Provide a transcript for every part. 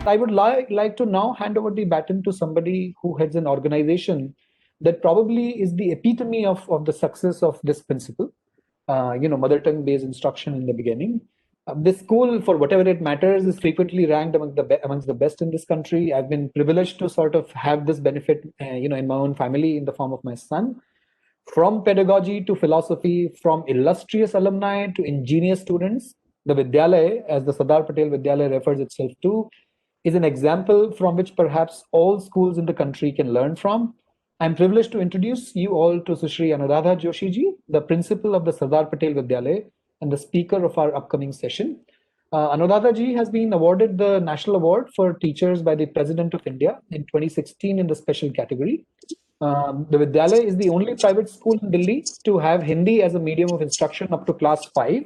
I would like to now hand over the baton to somebody who heads an organization that probably is the epitome of the success of this principle, mother tongue based instruction in the beginning. This school, for whatever it matters, is frequently ranked amongst the best in this country. I've been privileged to sort of have this benefit, in my own family in the form of my son. From pedagogy to philosophy, from illustrious alumni to ingenious students, the Vidyalaya, as the Sardar Patel Vidyalaya refers itself to, is an example from which perhaps all schools in the country can learn from. I'm privileged to introduce you all to Sushri Anuradha Joshi ji, the principal of the Sardar Patel Vidyalaya and the speaker of our upcoming session. Anuradha ji has been awarded the National Award for Teachers by the President of India in 2016 in the special category. The Vidyalaya is the only private school in Delhi to have Hindi as a medium of instruction up to class 5.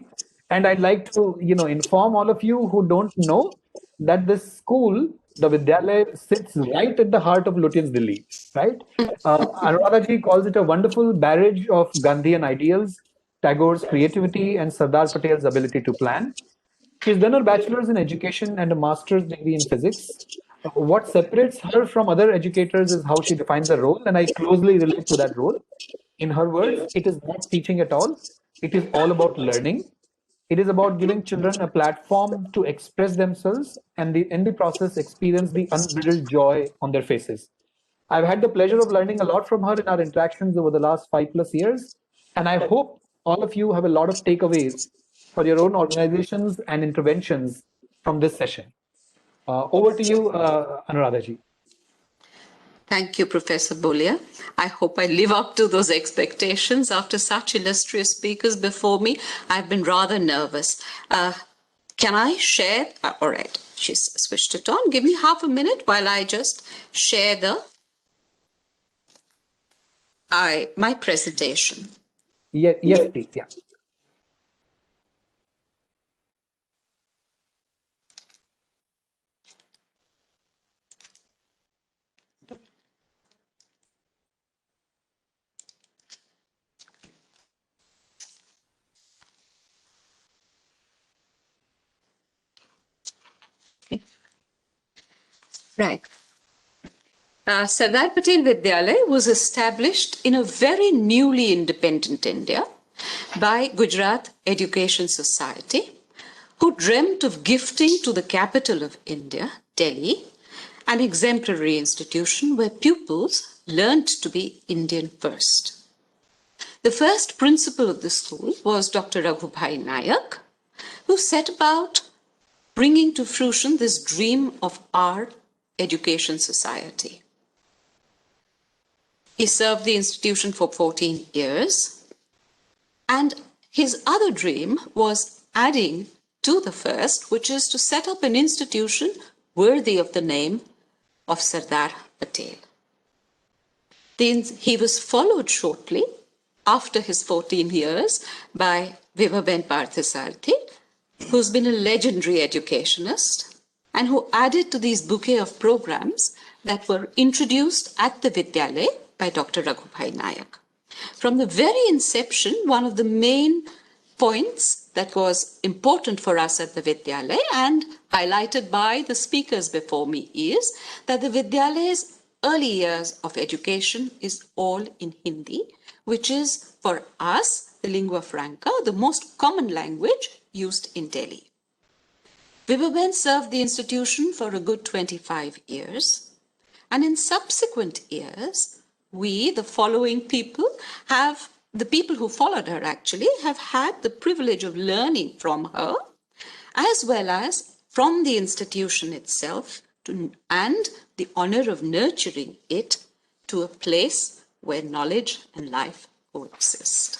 And I'd like to, inform all of you who don't know that this school, the Vidyalaya, sits right at the heart of Lutyens, Delhi, right? Anuradha ji calls it a wonderful marriage of Gandhian ideals, Tagore's creativity, and Sardar Patel's ability to plan. She's done her bachelor's in education and a master's degree in physics. What separates her from other educators is how she defines her role, and I closely relate to that role. In her words, it is not teaching at all. It is all about learning. It is about giving children a platform to express themselves and in the process experience the unbridled joy on their faces. I've had the pleasure of learning a lot from her in our interactions over the last 5+ years, and I hope all of you have a lot of takeaways for your own organizations and interventions from this session. Over to you, Anuradha ji. Thank you, Professor Bolia. I hope I live up to those expectations. After such illustrious speakers before me, I've been rather nervous. Can I share? All right, she's switched it on. Give me half a minute while I just share my presentation. Yes, please. Yeah. Right. Sardar Patel Vidyalaya was established in a very newly independent India by Gujarat Education Society, who dreamt of gifting to the capital of India, Delhi, an exemplary institution where pupils learnt to be Indian first. The first principal of the school was Dr. Raghubhai Nayak, who set about bringing to fruition this dream of our education society. He served the institution for 14 years, and his other dream was adding to the first, which is to set up an institution worthy of the name of Sardar Patel. He was followed shortly after his 14 years by Vibhaben Parthasarathy, who's been a legendary educationist and who added to these bouquet of programs that were introduced at the Vidyalaya by Dr. Raghubhai Nayak. From the very inception, one of the main points that was important for us at the Vidyalaya and highlighted by the speakers before me is that the Vidyalaya's early years of education is all in Hindi, which is for us the lingua franca, the most common language used in Delhi. Vibhaben served the institution for a good 25 years, and in subsequent years, we, the following people, the people who followed her actually, have had the privilege of learning from her, as well as from the institution itself, and the honor of nurturing it to a place where knowledge and life coexist.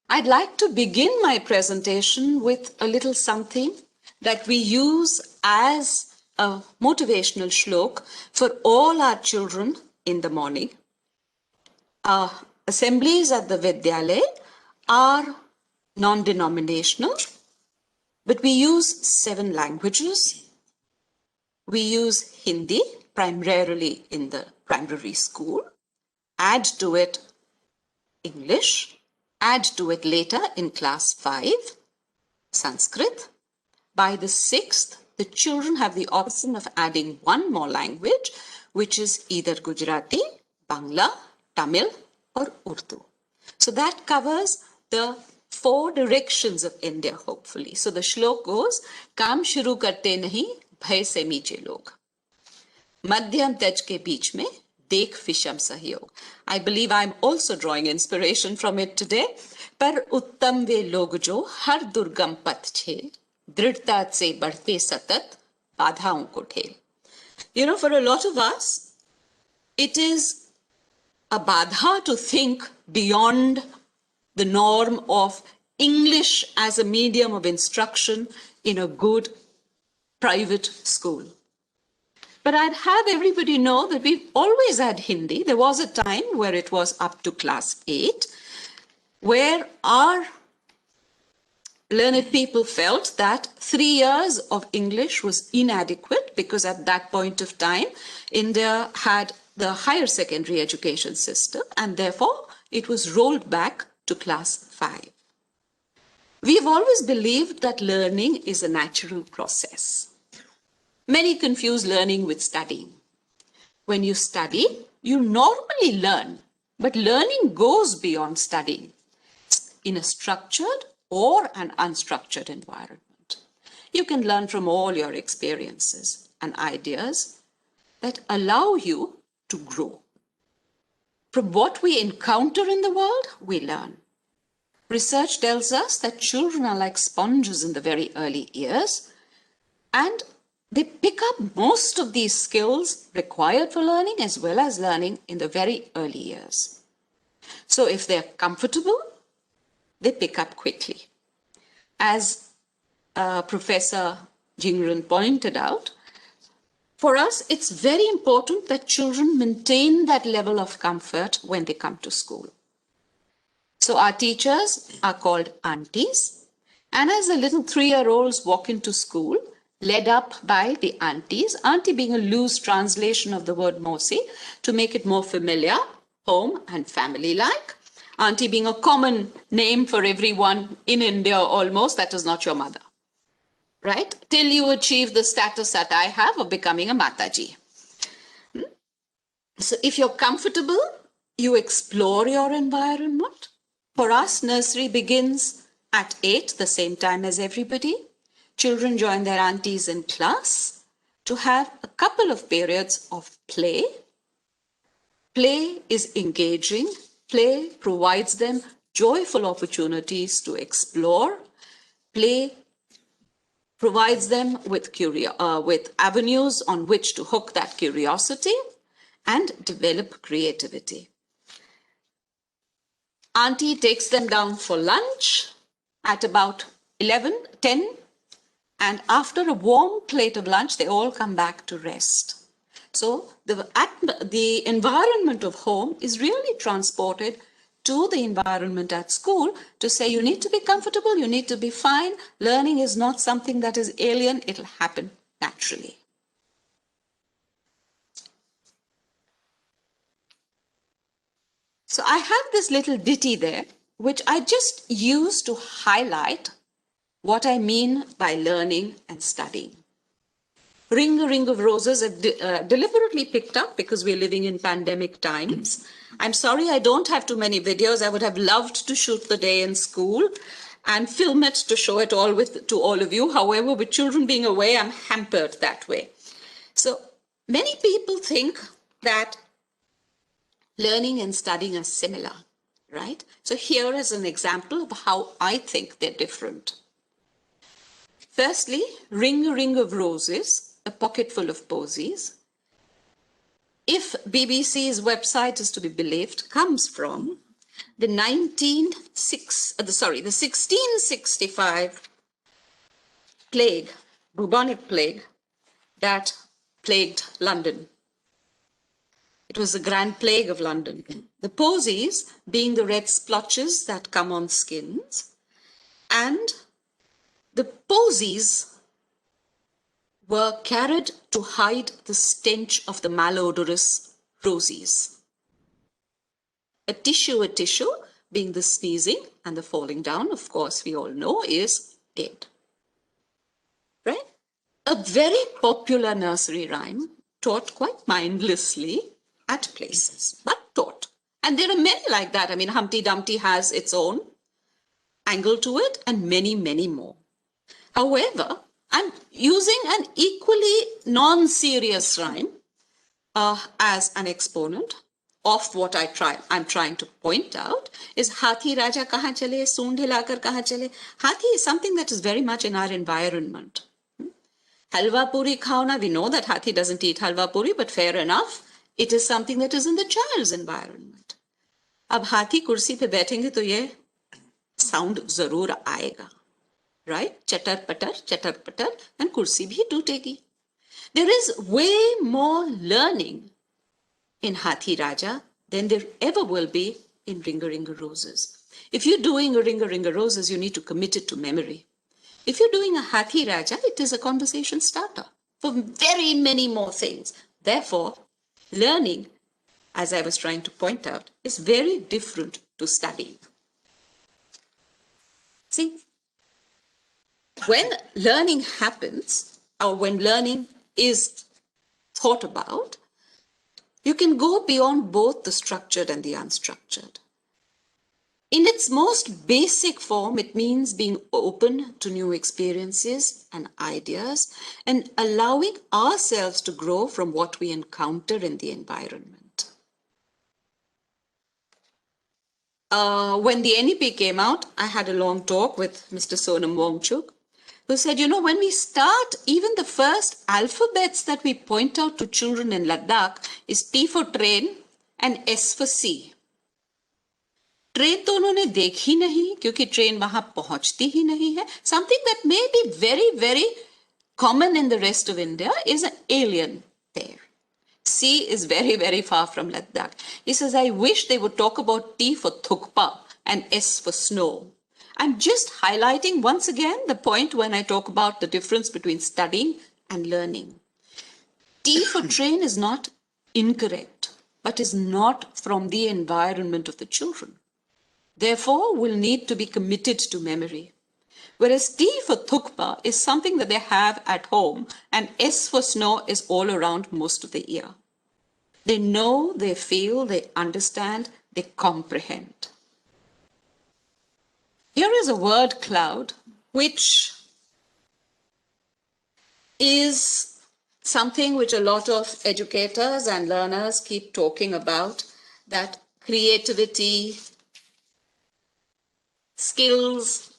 I'd like to begin my presentation with a little something that we use as a motivational shlok for all our children in the morning. Our assemblies at the Vidyalaya are non-denominational, But we use 7 languages. We use Hindi primarily in the primary school. Add to it English. Add to it later in class 5, Sanskrit. By the 6th, the children have the option of adding one more language, which is either Gujarati, Bangla, Tamil, or Urdu. So that covers the 4 directions of India, hopefully. So the shlok goes, काम शुरू करते नहीं, भय से मीचे लोग. मध्यम तज के बीच में, देख विषम सहयोग. I believe I'm also drawing inspiration from it today. पर उत्तम वे लोग जो हर दुर्गम पथ छेल, दृढ़ता से बढ़ते सतत, बाधाओं को ठेल. You know, for a lot of us, it is a badha to think beyond the norm of English as a medium of instruction in a good private school. But I'd have everybody know that we've always had Hindi. There was a time where it was up to class 8, where our learned people felt that 3 years of English was inadequate because at that point of time, India had the higher secondary education system and therefore it was rolled back to class 5. We've always believed that learning is a natural process. Many confuse learning with studying. When you study, you normally learn, but learning goes beyond studying in a structured or an unstructured environment. You can learn from all your experiences and ideas that allow you to grow. From what we encounter in the world, we learn. Research tells us that children are like sponges in the very early years, and they pick up most of these skills required for learning as well as learning in the very early years. So if they're comfortable, they pick up quickly. As Professor Jingran pointed out, for us, it's very important that children maintain that level of comfort when they come to school. So our teachers are called aunties. And as the little 3-year-olds walk into school, led up by the aunties, auntie being a loose translation of the word Mosi to make it more familiar, home and family-like. Auntie being a common name for everyone in India almost, that is not your mother, right? Till you achieve the status that I have of becoming a Mataji. So if you're comfortable, you explore your environment. For us, nursery begins at 8, the same time as everybody. Children join their aunties in class to have a couple of periods of play. Play is engaging. Play provides them joyful opportunities to explore. Play provides them with avenues on which to hook that curiosity and develop creativity. Auntie takes them down for lunch at about 10, and after a warm plate of lunch, they all come back to rest. So the environment of home is really transported to the environment at school to say you need to be comfortable, you need to be fine. Learning is not something that is alien, it'll happen naturally. So I have this little ditty there, which I just use to highlight what I mean by learning and studying. Ring a Ring of Roses I've deliberately picked up because we're living in pandemic times. I'm sorry I don't have too many videos. I would have loved to shoot the day in school and film it to show it all to all of you. However, with children being away, I'm hampered that way. So many people think that learning and studying are similar, right? So here is an example of how I think they're different. Firstly, Ring a Ring of Roses, a pocket full of posies. If BBC's website is to be believed, comes from the 1665 plague, bubonic plague that plagued London. It was the Grand Plague of London. The posies being the red splotches that come on skins, and The posies were carried to hide the stench of the malodorous roses. A tissue, being the sneezing and the falling down, of course, we all know is dead. Right? A very popular nursery rhyme taught quite mindlessly at places, but taught. And there are many like that. I mean, Humpty Dumpty has its own angle to it, and many, many more. However, I'm using an equally non-serious rhyme as an exponent of what I'm trying to point out is Hathi Raja kahan chale, soond hilakar kahan chale. Hathi is something that is very much in our environment. Halwa puri khao, we know that Hathi doesn't eat halwa puri, but fair enough, it is something that is in the child's environment. Ab Hathi kursi pe baithenge to ye sound zarur aayega. Right? Chatar patar, and kursi bhi tootegi. There is way more learning in Hathi Raja than there ever will be in Ringa Ringa Roses. If you're doing a Ringa Ringa Roses, you need to commit it to memory. If you're doing a Hathi Raja, it is a conversation starter for very many more things. Therefore, learning, as I was trying to point out, is very different to studying. See, when learning happens, or when learning is thought about, you can go beyond both the structured and the unstructured. In its most basic form, it means being open to new experiences and ideas and allowing ourselves to grow from what we encounter in the environment. When the NEP came out, I had a long talk with Mr. Sonam Wongchuk, who said, you know, when we start, even the first alphabets that we point out to children in Ladakh is T for train and S for sea. Train तो उन्होंने देखी नहीं क्योंकि train वहां पहुंचती ही नहीं है. Something that may be very, very common in the rest of India is an alien there. Sea is very, very far from Ladakh. He says, I wish they would talk about T for Thukpa and S for snow. I'm just highlighting once again the point when I talk about the difference between studying and learning. T for train is not incorrect, but is not from the environment of the children. Therefore, will need to be committed to memory. Whereas T for Thukpa is something that they have at home, and S for snow is all around most of the year. They know, they feel, they understand, they comprehend. Here is a word cloud, which is something which a lot of educators and learners keep talking about, that creativity, skills,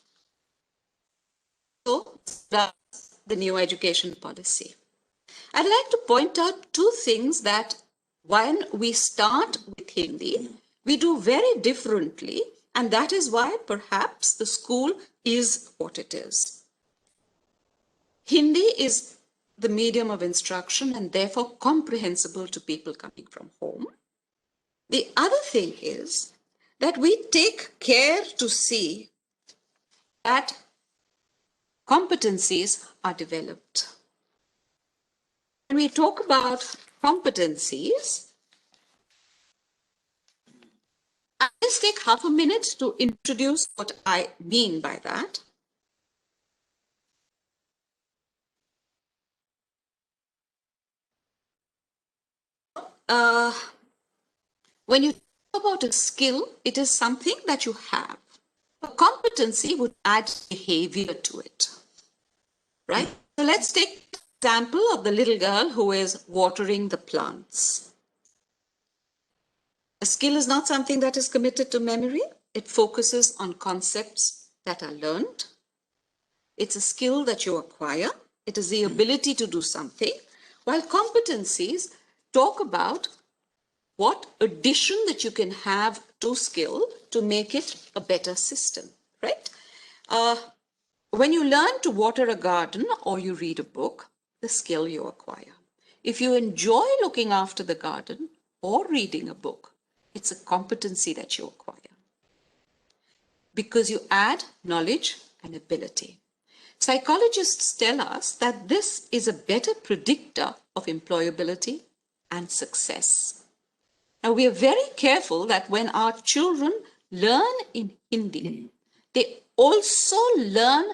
so that's the new education policy. I'd like to point out two things that when we start with Hindi, we do very differently, and that is why perhaps the school is what it is. Hindi is the medium of instruction and therefore comprehensible to people coming from home. The other thing is that we take care to see that competencies are developed. When we talk about competencies, I'll just take half a minute to introduce what I mean by that. When you talk about a skill, it is something that you have. A competency would add behavior to it, right? So let's take the example of the little girl who is watering the plants. A skill is not something that is committed to memory. It focuses on concepts that are learned. It's a skill that you acquire. It is the ability to do something, while competencies talk about what addition that you can have to skill to make it a better system, right? When you learn to water a garden or you read a book, the skill you acquire. If you enjoy looking after the garden or reading a book, it's a competency that you acquire because you add knowledge and ability. Psychologists tell us that this is a better predictor of employability and success. Now, we are very careful that when our children learn in Hindi, they also learn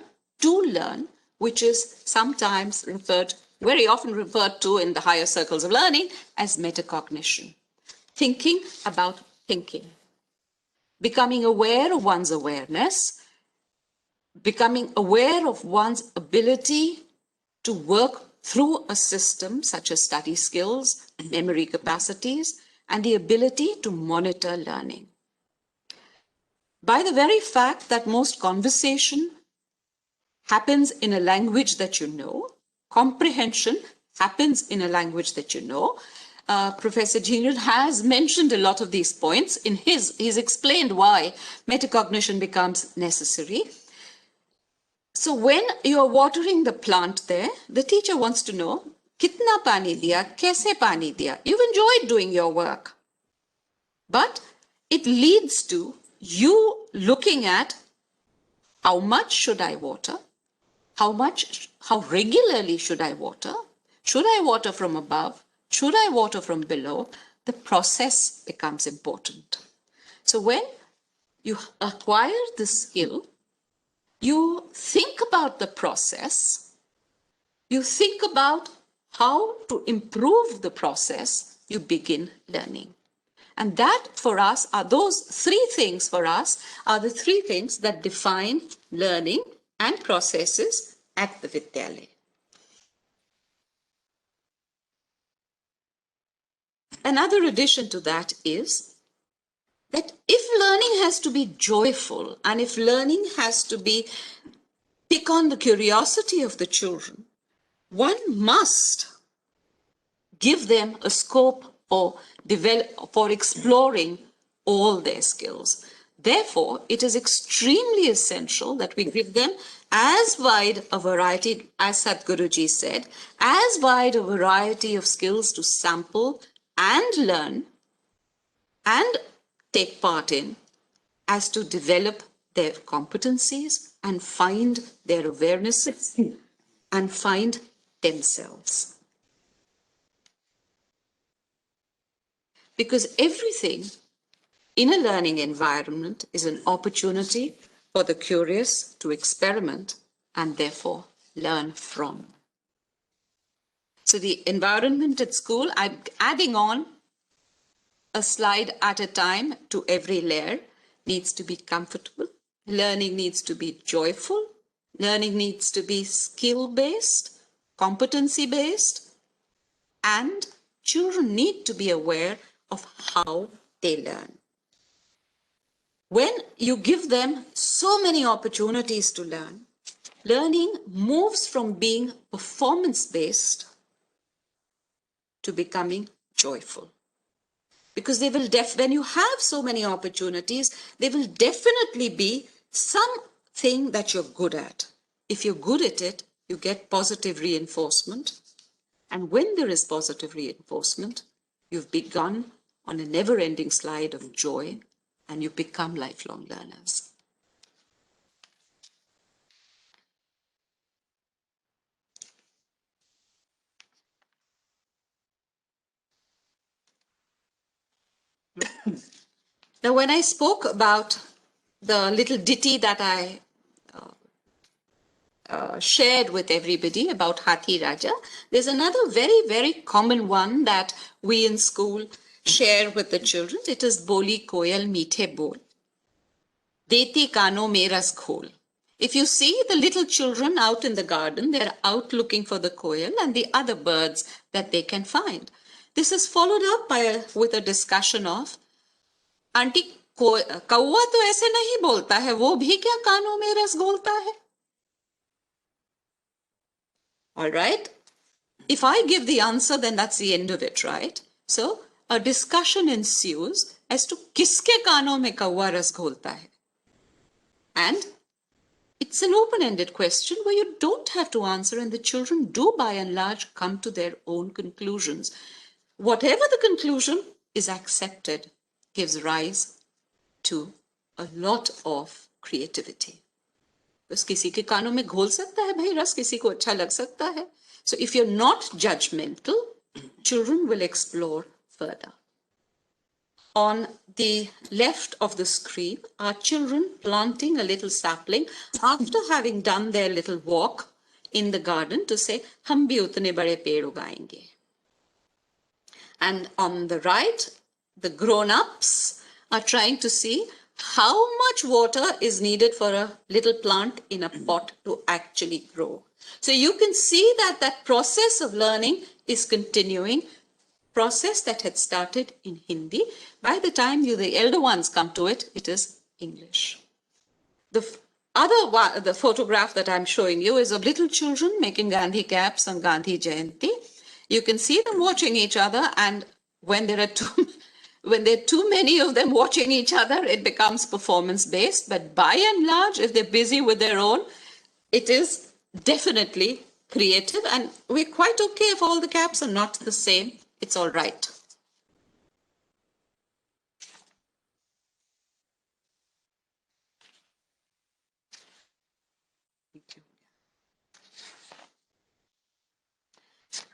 to learn, which is sometimes very often referred to in the higher circles of learning as metacognition. Thinking about thinking, becoming aware of one's awareness, becoming aware of one's ability to work through a system such as study skills and memory capacities, and the ability to monitor learning. By the very fact that most conversation happens in a language that you know, comprehension happens in a language that you know. Professor Jinul has mentioned a lot of these points. He's explained why metacognition becomes necessary. So when you're watering the plant there, the teacher wants to know, kitna pani diya, kaise pani diya? You've enjoyed doing your work. But it leads to you looking at how much should I water? How regularly should I water? Should I water from above? Should I water from below? The process becomes important. So when you acquire the skill, you think about the process, you think about how to improve the process, you begin learning. And that for us are those three things for us are the three things that define learning and processes at the Vidyalaya. Another addition to that is that if learning has to be joyful and if learning has to be pick on the curiosity of the children, one must give them a scope for exploring all their skills. Therefore, it is extremely essential that we give them as wide a variety, as Sadhguruji said, as wide a variety of skills to sample and learn and take part in as to develop their competencies and find their awarenesses and find themselves. Because everything in a learning environment is an opportunity for the curious to experiment and therefore learn from. So the environment at school, I'm adding on a slide at a time to every layer, needs to be comfortable. Learning needs to be joyful. Learning needs to be skill-based, competency-based, and children need to be aware of how they learn. When you give them so many opportunities to learn, learning moves from being performance-based to becoming joyful. Because they will when you have so many opportunities, there will definitely be something that you're good at. If you're good at it, you get positive reinforcement. And when there is positive reinforcement, you've begun on a never-ending slide of joy and you become lifelong learners. Now, when I spoke about the little ditty that I shared with everybody about Hathi Raja, there's another very, very common one that we in school share with the children. It is Boli Koyal Meethe Bol. Deti Kano Meras Khol. If you see the little children out in the garden, they're out looking for the koyal and the other birds that they can find. This is followed up with a discussion of, aunty कौवा तो ऐसे नहीं बोलता है, वो भी क्या कानों में रस घोलता है? All right. If I give the answer, then that's the end of it, right? So a discussion ensues as to किसके कानों में कौवा रस घोलता है. And it's an open-ended question where you don't have to answer, and the children do by and large come to their own conclusions. Whatever the conclusion is accepted gives rise to a lot of creativity. बस किसी के कानों में घोल सकता है भाई रस, किसी को अच्छा लग सकता है. So if you're not judgmental, children will explore further. On the left of the screen are children planting a little sapling after having done their little walk in the garden to say, "Hum bhi utne bade ped ugayenge." And on the right, the grown-ups are trying to see how much water is needed for a little plant in a pot to actually grow. So you can see that that process of learning is continuing, process that had started in Hindi. By the time you, the elder ones, come to it, it is English. The other one, the photograph that I'm showing you is of little children making Gandhi caps on Gandhi Jayanti. You can see them watching each other, and when there are when there are too many of them watching each other, it becomes performance-based. But by and large, if they're busy with their own, it is definitely creative, and we're quite okay if all the caps are not the same. It's all right.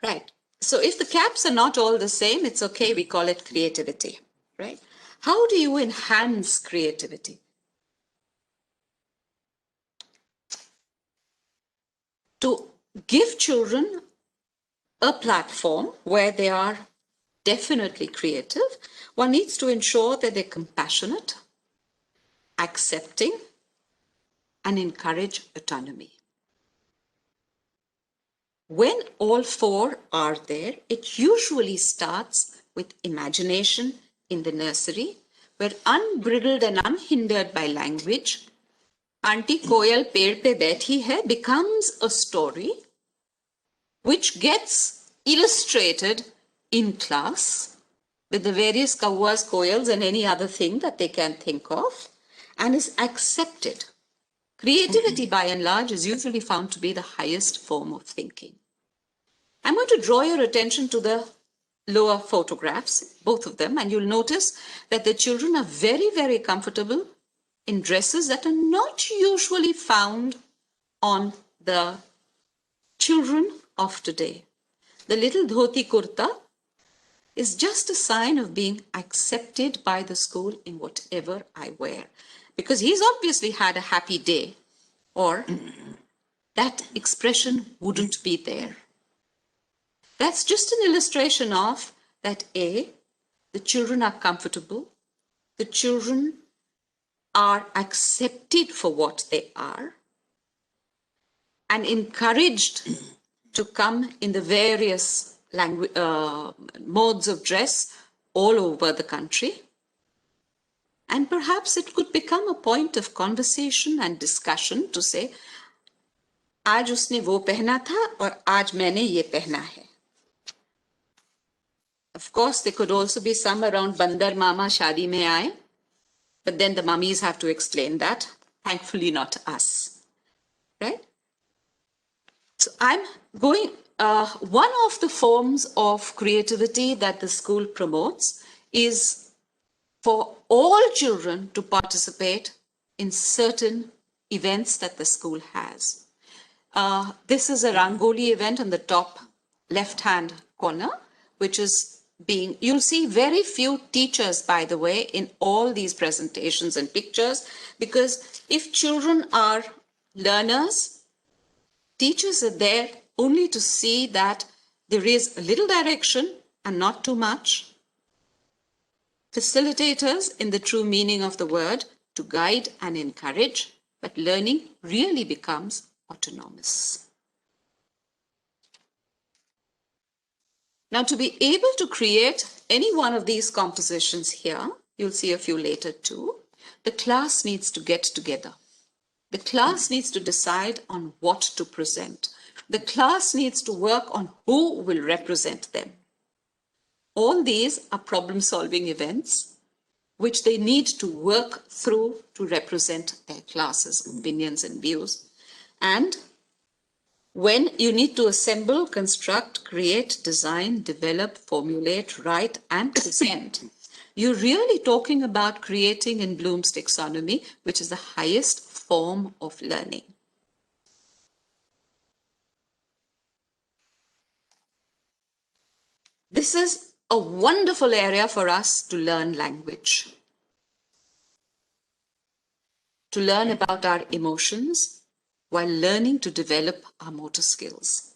Right. So if the caps are not all the same, it's okay. We call it creativity, right? How do you enhance creativity? To give children a platform where they are definitely creative, one needs to ensure that they're compassionate, accepting, and encourage autonomy. When all four are there, it usually starts with imagination in the nursery, where unbridled and unhindered by language, Auntie Koyal Ped Pe Baithi Hai becomes a story which gets illustrated in class with the various kauas, koyals, and any other thing that they can think of, and is accepted. Creativity, by and large, is usually found to be the highest form of thinking. I'm going to draw your attention to the lower photographs, both of them, and you'll notice that the children are very, very comfortable in dresses that are not usually found on the children of today. The little dhoti kurta is just a sign of being accepted by the school in whatever I wear, because he's obviously had a happy day, or that expression wouldn't be there. That's just an illustration of that A, the children are comfortable, the children are accepted for what they are, and encouraged to come in the various modes of dress all over the country. And perhaps it could become a point of conversation and discussion to say, आज उसने वो पहना था और आज मैंने ये पहना है. Of course, there could also be some around Bandar Mama Shadi Mein Aaye, but then the mummies have to explain that. Thankfully, not us, right? So I'm going, one of the forms of creativity that the school promotes is for all children to participate in certain events that the school has. This is a Rangoli event on the top left-hand corner, which is being, you'll see very few teachers, by the way, in all these presentations and pictures, because if children are learners, teachers are there only to see that there is a little direction and not too much. Facilitators in the true meaning of the word, to guide and encourage, but learning really becomes autonomous. Now, to be able to create any one of these compositions here, you'll see a few later too, the class needs to get together. The class needs to decide on what to present. The class needs to work on who will represent them. All these are problem-solving events which they need to work through to represent their classes' opinions and views. And when you need to assemble, construct, create, design, develop, formulate, write, and present, you're really talking about creating in Bloom's taxonomy, which is the highest form of learning. This is a wonderful area for us to learn language, to learn about our emotions while learning to develop our motor skills.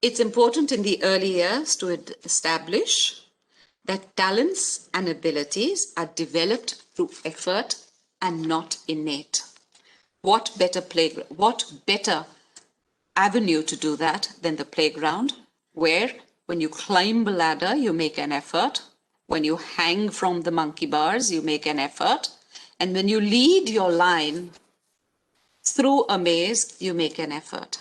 It's important in the early years to establish that talents and abilities are developed through effort and not innate. What better avenue to do that than the playground, where when you climb a ladder, you make an effort. When you hang from the monkey bars, you make an effort. And when you lead your line through a maze, you make an effort.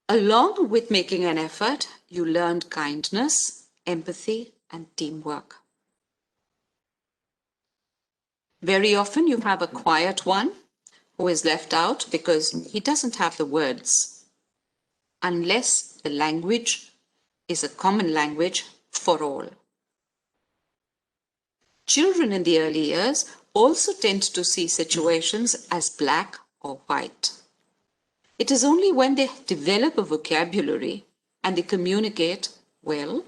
Along with making an effort, you learned kindness, empathy, and teamwork. Very often you have a quiet one who is left out because he doesn't have the words, unless the language is a common language for all. Children in the early years also tend to see situations as black or white. It is only when they develop a vocabulary and they communicate well,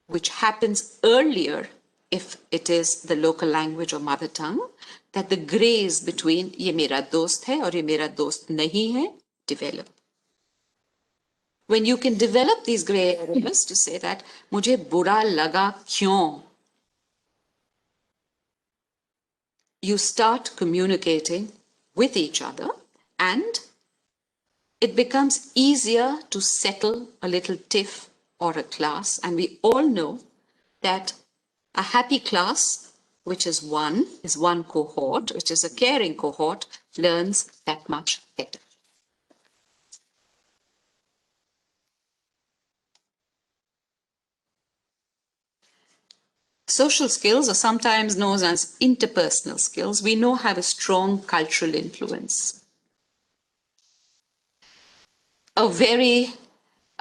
which happens earlier if it is the local language or mother tongue, that the grays between ye mera dost hai aur ye mera dost nahi hai develop. When you can develop these gray areas to say that mujhe bura laga kyon, you start communicating with each other and it becomes easier to settle a little tiff or a class. And we all know that a happy class, which is one cohort, which is a caring cohort, learns that much better. Social skills are sometimes known as interpersonal skills. We know have a strong cultural influence. A very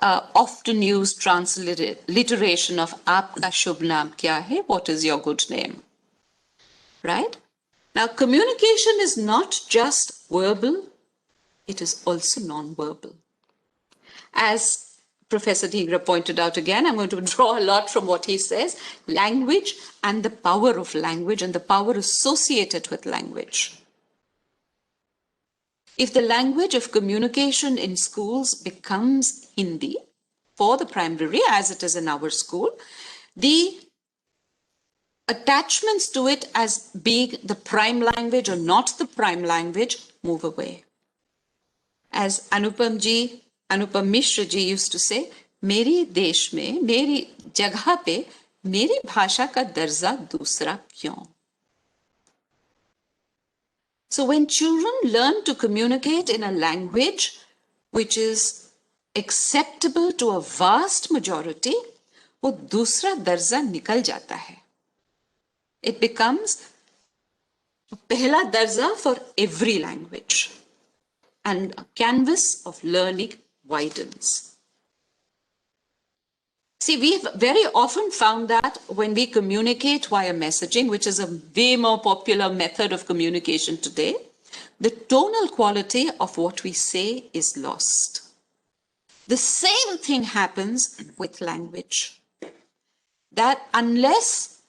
often used transliteration of Aapka Shubh Naam Kya Hai? What is your good name? Right? Now, communication is not just verbal, it is also non-verbal. As Professor Dhingra pointed out again, I'm going to draw a lot from what he says, language and the power of language and the power associated with language. If the language of communication in schools becomes Hindi for the primary, as it is in our school, the attachments to it as being the prime language or not the prime language move away. As Anupam Mishra ji used to say, मेरी देश में, मेरी जगह पे, मेरी भाषा का दर्जा दूसरा क्यों? So when children learn to communicate in a language which is acceptable to a vast majority, वो दूसरा दर्जा निकल जाता है. It becomes पहला दर्जा for every language. And a canvas of learning widens. See, we've very often found that when we communicate via messaging, which is a way more popular method of communication today, the tonal quality of what we say is lost. The same thing happens with language. That unless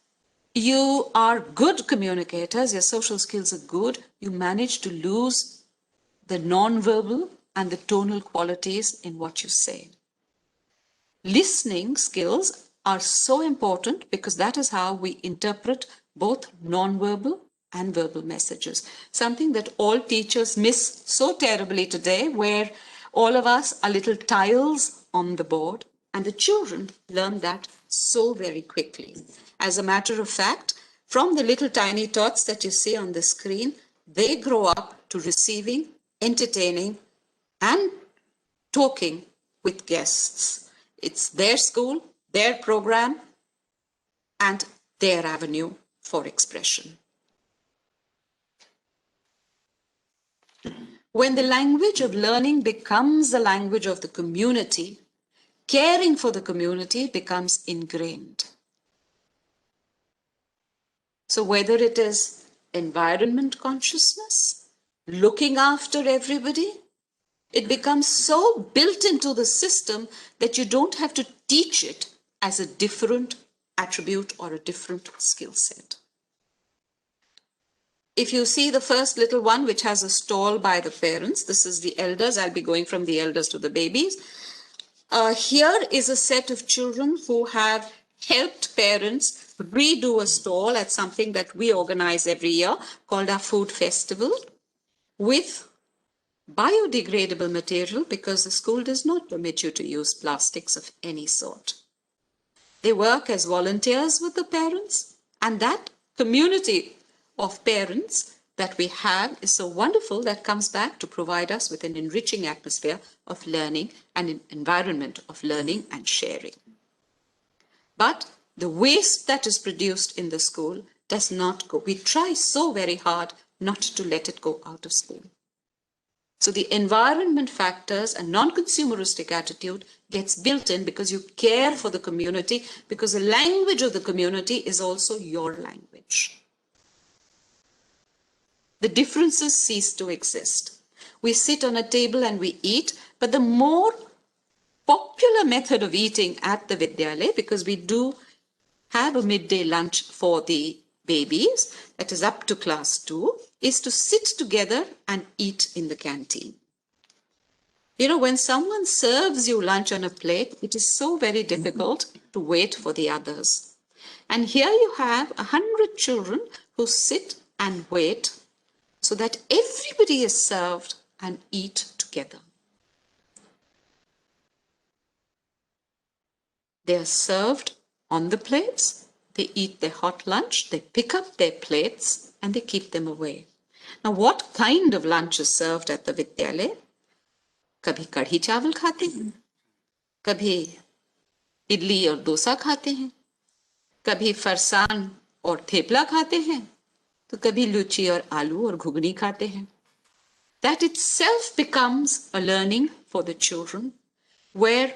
you are good communicators, your social skills are good, you manage to lose the non-verbal and the tonal qualities in what you say. Listening skills are so important because that is how we interpret both non-verbal and verbal messages. Something that all teachers miss so terribly today, where all of us are little tiles on the board and the children learn that so very quickly. As a matter of fact, from the little tiny tots that you see on the screen, they grow up to receiving, entertaining, and talking with guests. It's their school, their program, and their avenue for expression. When the language of learning becomes the language of the community, caring for the community becomes ingrained. So whether it is environment consciousness, looking after everybody, It becomes so built into the system that you don't have to teach it as a different attribute or a different skill set. If you see the first little one, which has a stall by the parents, this is the elders. I'll be going from the elders to the babies. Here is a set of children who have helped parents redo a stall at something that we organize every year called our food festival with biodegradable material, because the school does not permit you to use plastics of any sort. They work as volunteers with the parents, and that community of parents that we have is so wonderful that comes back to provide us with an enriching atmosphere of learning and an environment of learning and sharing. But the waste that is produced in the school does not go. We try so very hard not to let it go out of school. So the environment factors and non-consumeristic attitude gets built in because you care for the community, because the language of the community is also your language. The differences cease to exist. We sit on a table and we eat, but the more popular method of eating at the Vidyalaya, because we do have a midday lunch for the babies, that is up to class 2, is to sit together and eat in the canteen. You know, when someone serves you lunch on a plate, it is so very difficult to wait for the others. And here you have 100 children who sit and wait so that everybody is served and eat together. They are served on the plates, they eat their hot lunch, they pick up their plates and they keep them away. Now, what kind of lunch is served at the Vidyalaya? कभी कढ़ी चावल खाते हैं, कभी इडली और डोसा खाते हैं, कभी फरसान और थेपला खाते हैं, तो कभी लुची और आलू और घुगनी खाते हैं. That itself becomes a learning for the children, where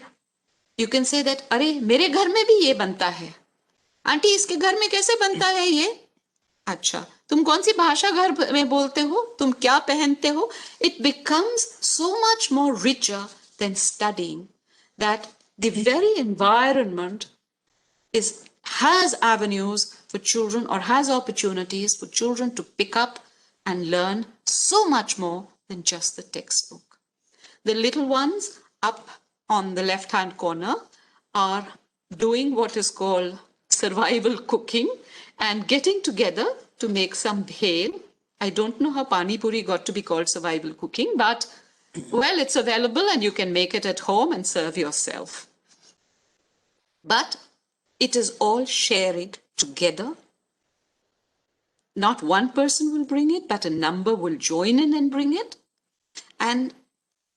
you can say that, अरे मेरे घर में भी ये बनता है, आंटी इसके घर में कैसे बनता है ये? अच्छा, तुम कौन सी भाषा घर में बोलते हो, तुम क्या पहनते हो? It becomes so much more richer than studying, that the very environment has avenues for children, or has opportunities for children to pick up and learn so much more than just the textbook. The little ones up on the left-hand corner are doing what is called survival cooking and getting together to make some bhel. I don't know how pani puri got to be called survival cooking, but well, it's available and you can make it at home and serve yourself. But it is all sharing together. Not one person will bring it, but a number will join in and bring it. And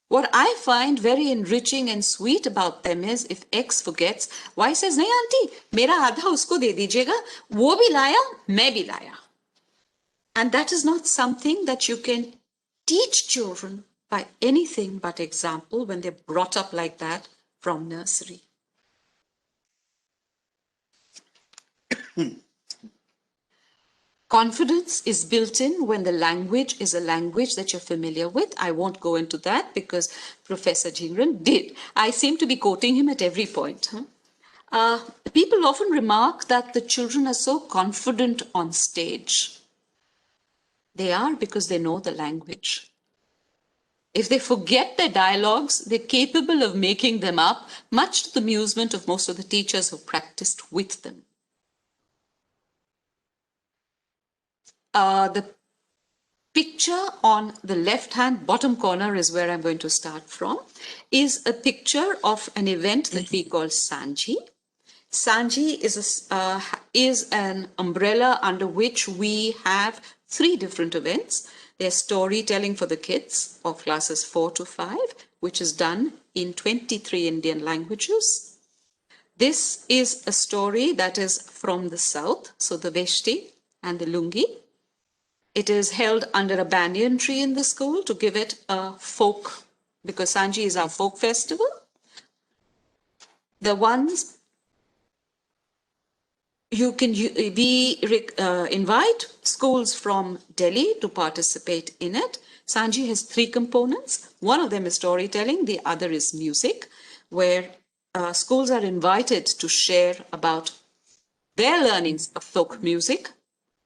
what I find very enriching and sweet about them is, if X forgets, Y says, nahi auntie, mera aadha usko de dijiyega, wo bhi laya, main bhi laya. And that is not something that you can teach children by anything but example when they're brought up like that from nursery. Confidence is built in when the language is a language that you're familiar with. I won't go into that because Professor Jingran did. I seem to be quoting him at every point. People often remark that the children are so confident on stage. They are because they know the language. If they forget their dialogues, they're capable of making them up, much to the amusement of most of the teachers who practiced with them. The picture on the left-hand bottom corner is where I'm going to start from, is a picture of an event that we call Sanji. Sanji is an umbrella under which we have 3 different events. There's storytelling for the kids of classes 4 to 5, which is done in 23 Indian languages. This is a story that is from the south, so the Veshti and the Lungi. It is held under a banyan tree in the school to give it a folk, because Sanji is our folk festival. The ones you can invite schools from Delhi to participate in it. Sanji has three components. One of them is storytelling, the other is music, where schools are invited to share about their learnings of folk music.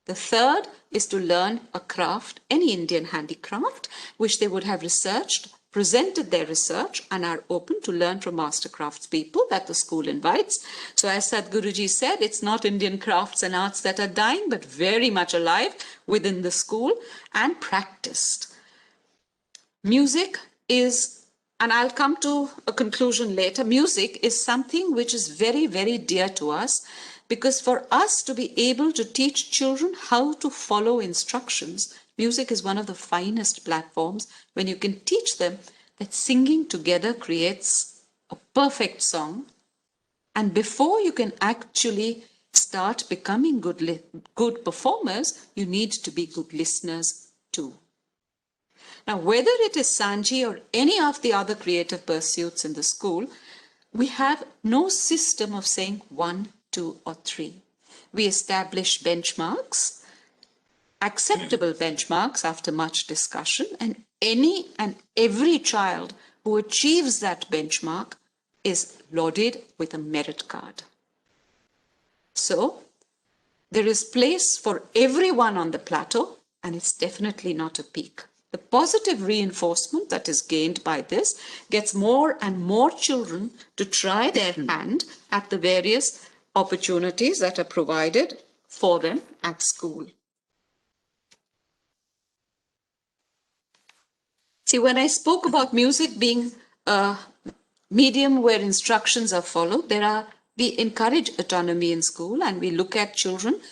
The third is to learn a craft, any Indian handicraft, which they would have researched, presented their research, and are open to learn from master crafts people that the school invites. So as Sadhguruji said, it's not Indian crafts and arts that are dying, but very much alive within the school and practiced. Music is, and I'll come to a conclusion later, music is something which is very, very dear to us, because for us to be able to teach children how to follow instructions, music is one of the finest platforms when you can teach them that singing together creates a perfect song. And before you can actually start becoming good performers, you need to be good listeners too. Now, whether it is Sanji or any of the other creative pursuits in the school, we have no system of saying 1, 2, or 3. We establish benchmarks, acceptable benchmarks after much discussion, and any and every child who achieves that benchmark is lauded with a merit card. So, there is place for everyone on the plateau, and it's definitely not a peak. The positive reinforcement that is gained by this gets more and more children to try their hand at the various opportunities that are provided for them at school. See, when I spoke about music being a medium where instructions are followed, we encourage autonomy in school and we look at children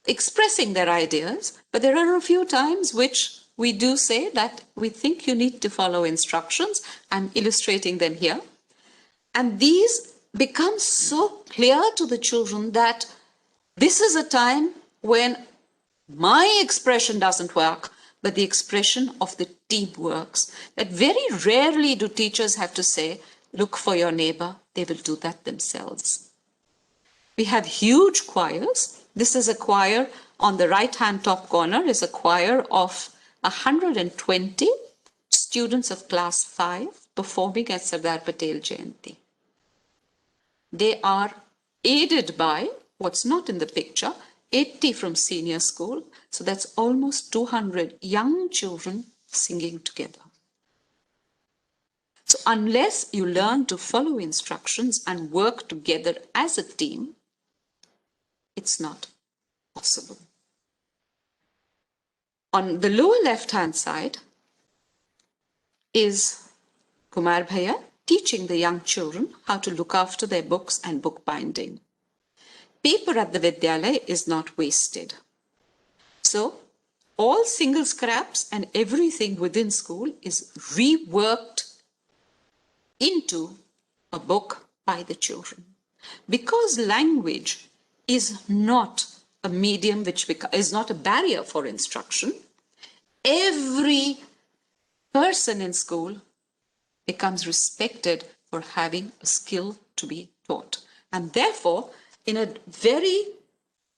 expressing their ideas, but there are a few times which we do say that we think you need to follow instructions. I'm illustrating them here. And these become so clear to the children that this is a time when my expression doesn't work, but the expression of the team works. That very rarely do teachers have to say, look for your neighbor, they will do that themselves. We have huge choirs. This is a choir on the right-hand top corner, is a choir of 120 students of class 5 performing at Sardar Patel Jayanti. They are aided by, what's not in the picture, 80 from senior school. So that's almost 200 young children singing together. So unless you learn to follow instructions and work together as a team, it's not possible. On the lower left-hand side is Kumar Bhaiya teaching the young children how to look after their books and bookbinding. Paper at the Vidyalaya is not wasted. So all single scraps and everything within school is reworked into a book by the children. Because language is not a medium which is not a barrier for instruction, every person in school becomes respected for having a skill to be taught. And therefore, in a very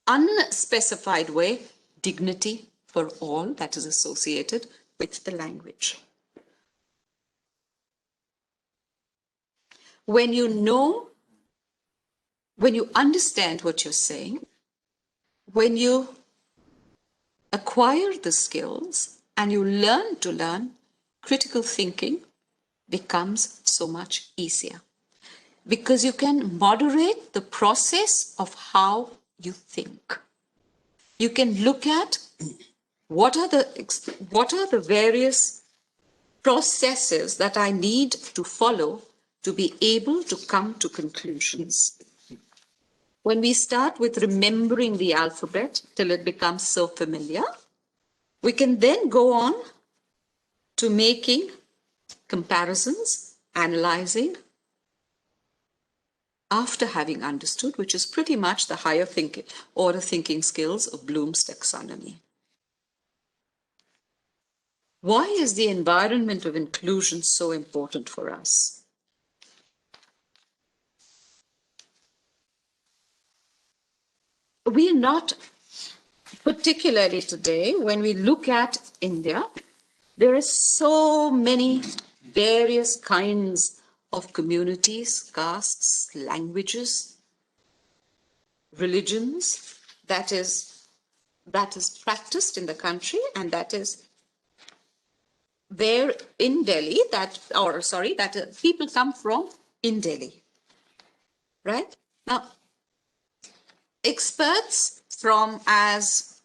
unspecified way, dignity for all that is associated with the language. When you understand what you're saying, when you acquire the skills and you learn to learn, critical thinking becomes so much easier because you can moderate the process of how you think. You can look at what are the various processes that I need to follow to be able to come to conclusions. When we start with remembering the alphabet till it becomes so familiar, we can then go on to making comparisons, analyzing, after having understood, which is pretty much the higher thinking order thinking skills of Bloom's taxonomy. Why is the environment of inclusion so important for us? We are not, particularly today, when we look at India, There are so many various kinds of communities, castes, languages, religions that is practiced in the country, and that is there in Delhi, people come from in Delhi, right? Now, experts from as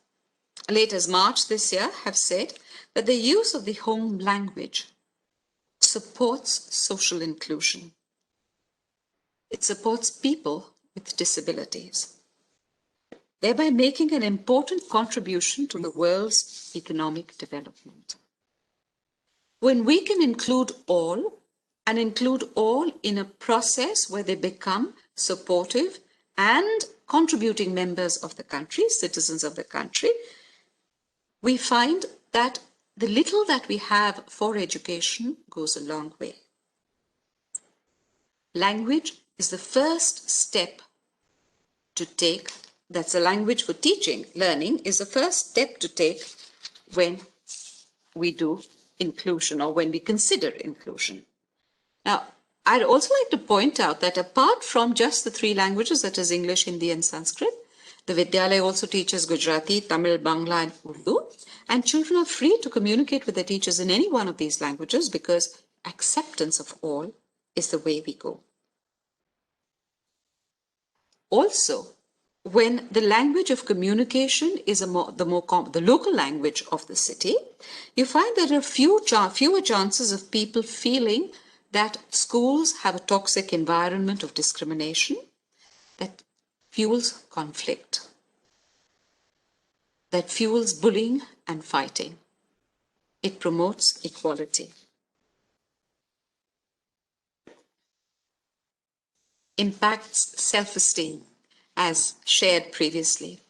late as March this year have said that the use of the home language supports social inclusion. It supports people with disabilities, thereby making an important contribution to the world's economic development. When we can include all, and include all in a process where they become supportive and contributing members of the country, citizens of the country, we find that the little that we have for education goes a long way. Language is the first step to take, that's a language for teaching, learning is the first step to take when we do inclusion or when we consider inclusion. Now, I'd also like to point out that apart from just the three languages, that is English, Hindi, and Sanskrit, the Vidyalaya also teaches Gujarati, Tamil, Bangla, and Urdu, and children are free to communicate with their teachers in any one of these languages because acceptance of all is the way we go. Also, when the language of communication is the local language of the city, you find that there are fewer chances of people feeling that schools have a toxic environment of discrimination that fuels conflict, that fuels bullying and fighting. It promotes equality. Impacts self-esteem, as shared previously.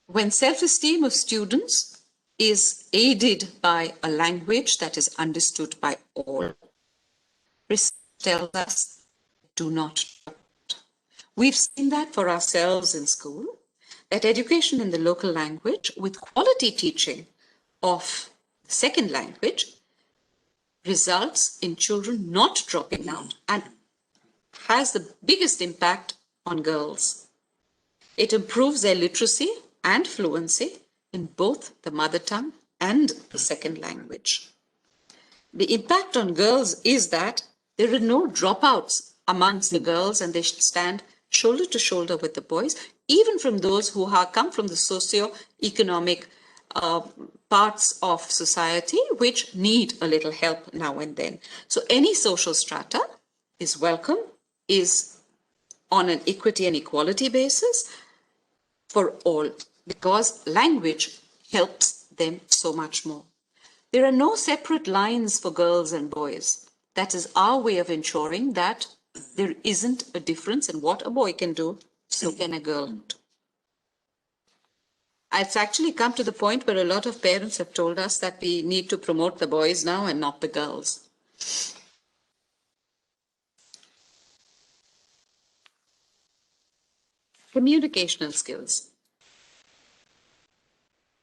When self-esteem of students is aided by a language that is understood by all, research tells us, do not doubt. We've seen that for ourselves in school, that education in the local language with quality teaching of the second language results in children not dropping out and has the biggest impact on girls. It improves their literacy and fluency in both the mother tongue and the second language. The impact on girls is that there are no dropouts amongst the girls and they stand shoulder to shoulder with the boys, even from those who come from the socio-economic parts of society which need a little help now and then. So any social strata is welcome, is on an equity and equality basis for all, because language helps them so much more. There are no separate lines for girls and boys. That is our way of ensuring that there isn't a difference in what a boy can do, so can a girl do. It's actually come to the point where a lot of parents have told us that we need to promote the boys now and not the girls. Communicational skills.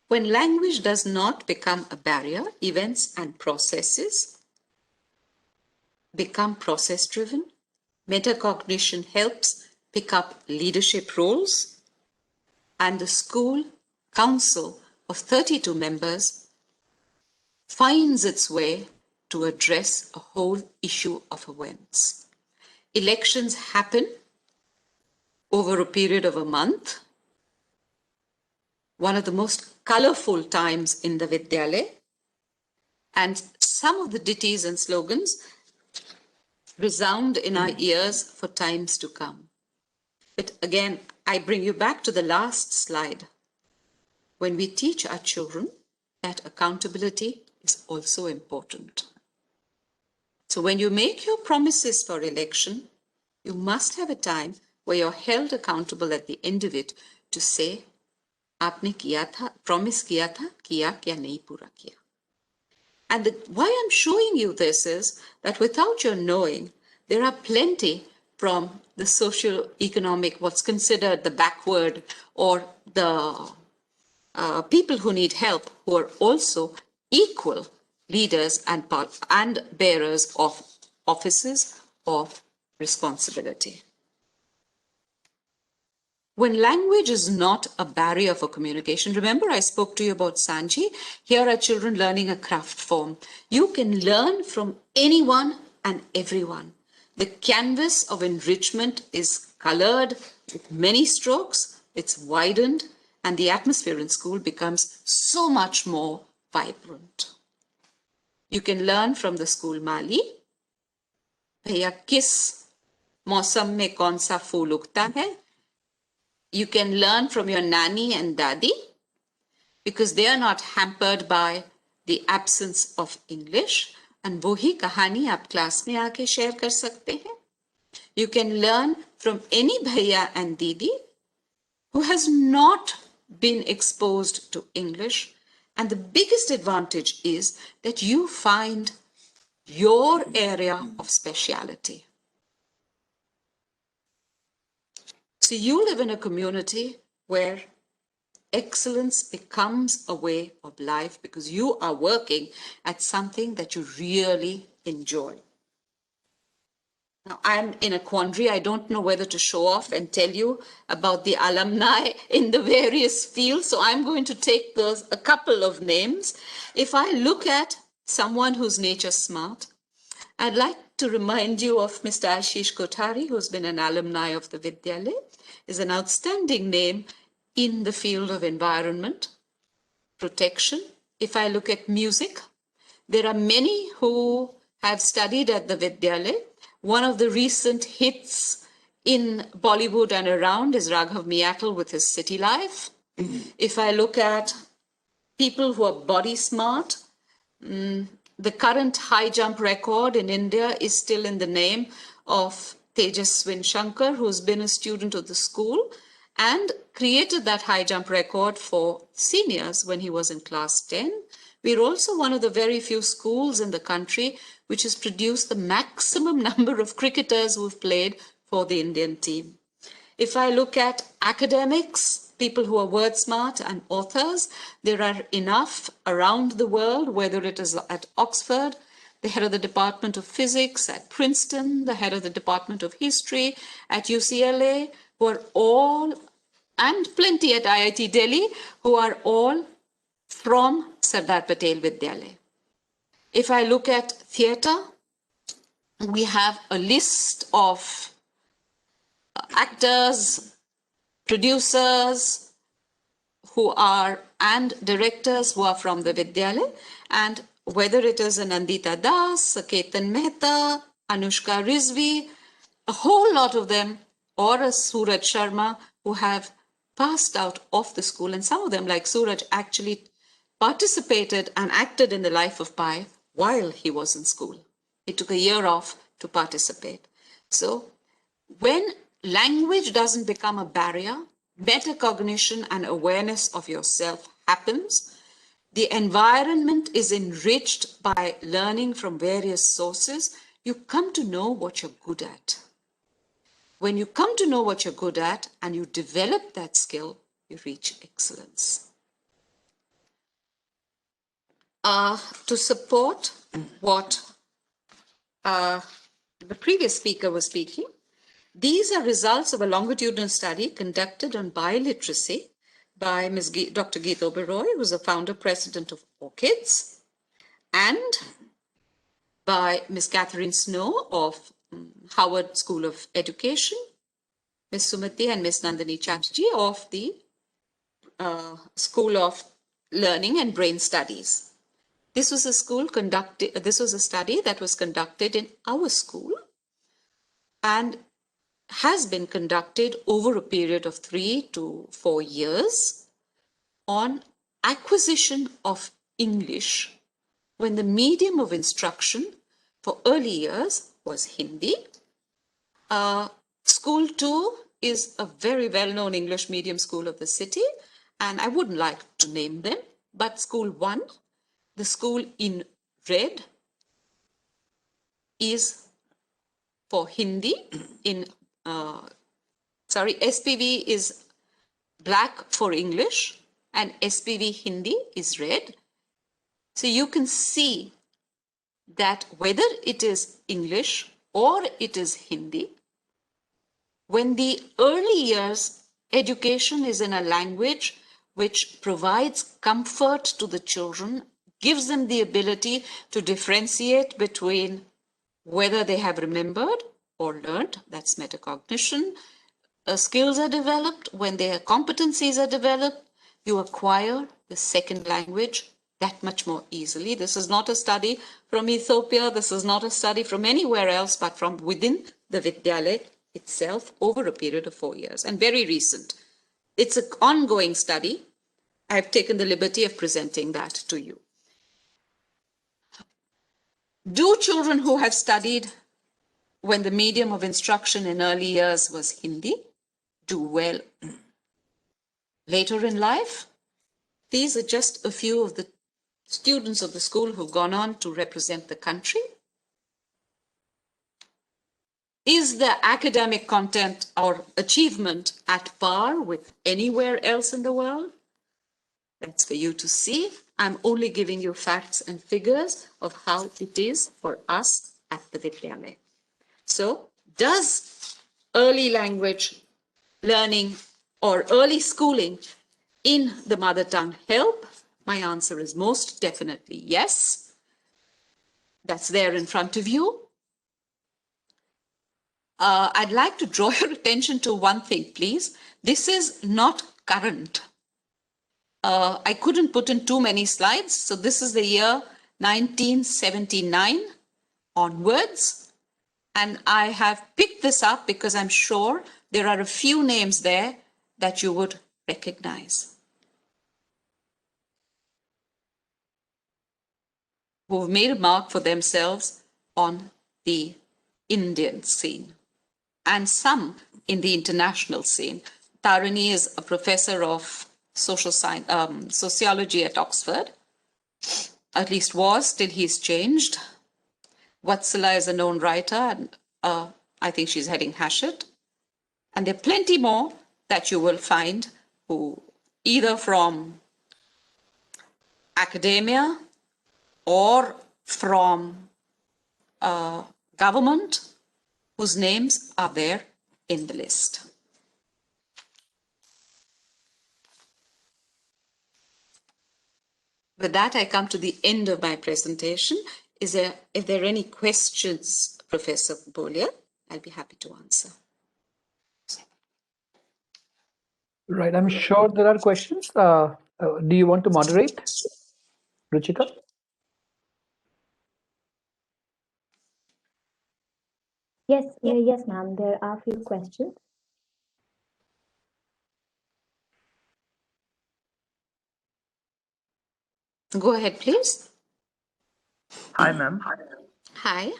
When language does not become a barrier, events and processes become process-driven. Metacognition helps pick up leadership roles, and the school council of 32 members finds its way to address a whole issue of awareness. Elections happen over a period of a month, one of the most colorful times in the Vidyalaya, and some of the ditties and slogans resound in our ears for times to come. But again, I bring you back to the last slide. When we teach our children that accountability is also important. So when you make your promises for election, you must have a time where you're held accountable at the end of it to say, "Aapne kiya tha, promise kiya tha, kiya kya nahi pura kiya." And why I'm showing you this is that without your knowing, there are plenty from the socio-economic, what's considered the backward, or the people who need help, who are also equally leaders and bearers of offices of responsibility. When language is not a barrier for communication, remember I spoke to you about Sanji. Here are children learning a craft form. You can learn from anyone and everyone. The canvas of enrichment is colored with many strokes, it's widened, and the atmosphere in school becomes so much more vibrant. You can learn from the school Mali. भैया किस मौसम में कौन सा फूल उगता है? You can learn from your nanny and daddy because they are not hampered by the absence of English. And वही कहानी आप क्लास में आके शेयर कर सकते हैं. You can learn from any bhaiya and didi who has not been exposed to English. And the biggest advantage is that you find your area of speciality. So you live in a community where excellence becomes a way of life because you are working at something that you really enjoy. Now, I'm in a quandary. I don't know whether to show off and tell you about the alumni in the various fields. So I'm going to take a couple of names. If I look at someone who's nature smart, I'd like to remind you of Mr. Ashish Kothari, who's been an alumni of the Vidyalaya, is an outstanding name in the field of environment protection. If I look at music, there are many who have studied at the Vidyalaya. One of the recent hits in Bollywood and around is Raghav Miyakal with his City Life. If I look at people who are body smart, the current high jump record in India is still in the name of Tejaswin Shankar, who's been a student of the school and created that high jump record for seniors when he was in class 10. We're also one of the very few schools in the country which has produced the maximum number of cricketers who've played for the Indian team. If I look at academics, people who are word smart and authors, there are enough around the world, whether it is at Oxford, the head of the Department of Physics at Princeton, the head of the Department of History at UCLA, who are all, and plenty at IIT Delhi, who are all from Sardar Patel Vidyalaya. If I look at theatre, we have a list of actors, producers who are, and directors who are from the Vidyalaya, and whether it is a Nandita Das, a Ketan Mehta, Anushka Rizvi, a whole lot of them, or a Suraj Sharma, who have passed out of the school, and some of them, like Suraj, actually participated and acted in the life of Pi while he was in school. He took a year off to participate. So when language doesn't become a barrier, metacognition and awareness of yourself happens. The environment is enriched by learning from various sources. You come to know what you're good at. When you come to know what you're good at and you develop that skill, you reach excellence. To support what the previous speaker was speaking, these are results of a longitudinal study conducted on biliteracy by Dr. Geeta Oberoi, who's a founder president of ORCIDS, and by Ms. Catherine Snow of Howard School of Education, Ms. Sumati and Ms. Nandini Chatterjee of the School of Learning and Brain Studies. This was a study that was conducted in our school and has been conducted over a period of 3 to 4 years on acquisition of English when the medium of instruction for early years was Hindi. School 2 is a very well-known English medium school of the city, and I wouldn't like to name them, but School 1, the school in red, is for Hindi SPV is black for English and SPV Hindi is red. So you can see that whether it is English or it is Hindi, when the early years education is in a language which provides comfort to the children, gives them the ability to differentiate between whether they have remembered or learned, that's metacognition, skills are developed, when their competencies are developed, you acquire the second language that much more easily. This is not a study from Ethiopia, this is not a study from anywhere else, but from within the Vidyalaya itself over a period of 4 years, and very recent. It's an ongoing study. I've taken the liberty of presenting that to you. Do children who have studied when the medium of instruction in early years was Hindi do well later in life? These are just a few of the students of the school who've gone on to represent the country. Is the academic content or achievement at par with anywhere else in the world? That's for you to see. I'm only giving you facts and figures of how it is for us at the Vidyalaya. So, does early language learning or early schooling in the mother tongue help? My answer is most definitely yes. That's there in front of you. I'd like to draw your attention to one thing, please. This is not current. I couldn't put in too many slides, so this is the year 1979 onwards. And I have picked this up because I'm sure there are a few names there that you would recognize, who've made a mark for themselves on the Indian scene and some in the international scene. Tarini is a professor of social science, sociology at Oxford, at least was till he's changed. Vatsala is a known writer, and I think she's heading Hachette. And there are plenty more that you will find who either from academia or from government whose names are there in the list. With that, I come to the end of my presentation. If there are any questions, Professor Bolia, I'll be happy to answer. Right, I'm sure there are questions. Do you want to moderate, Ruchika? Yes, ma'am. There are a few questions. Go ahead, please. Hi, ma'am. Hi.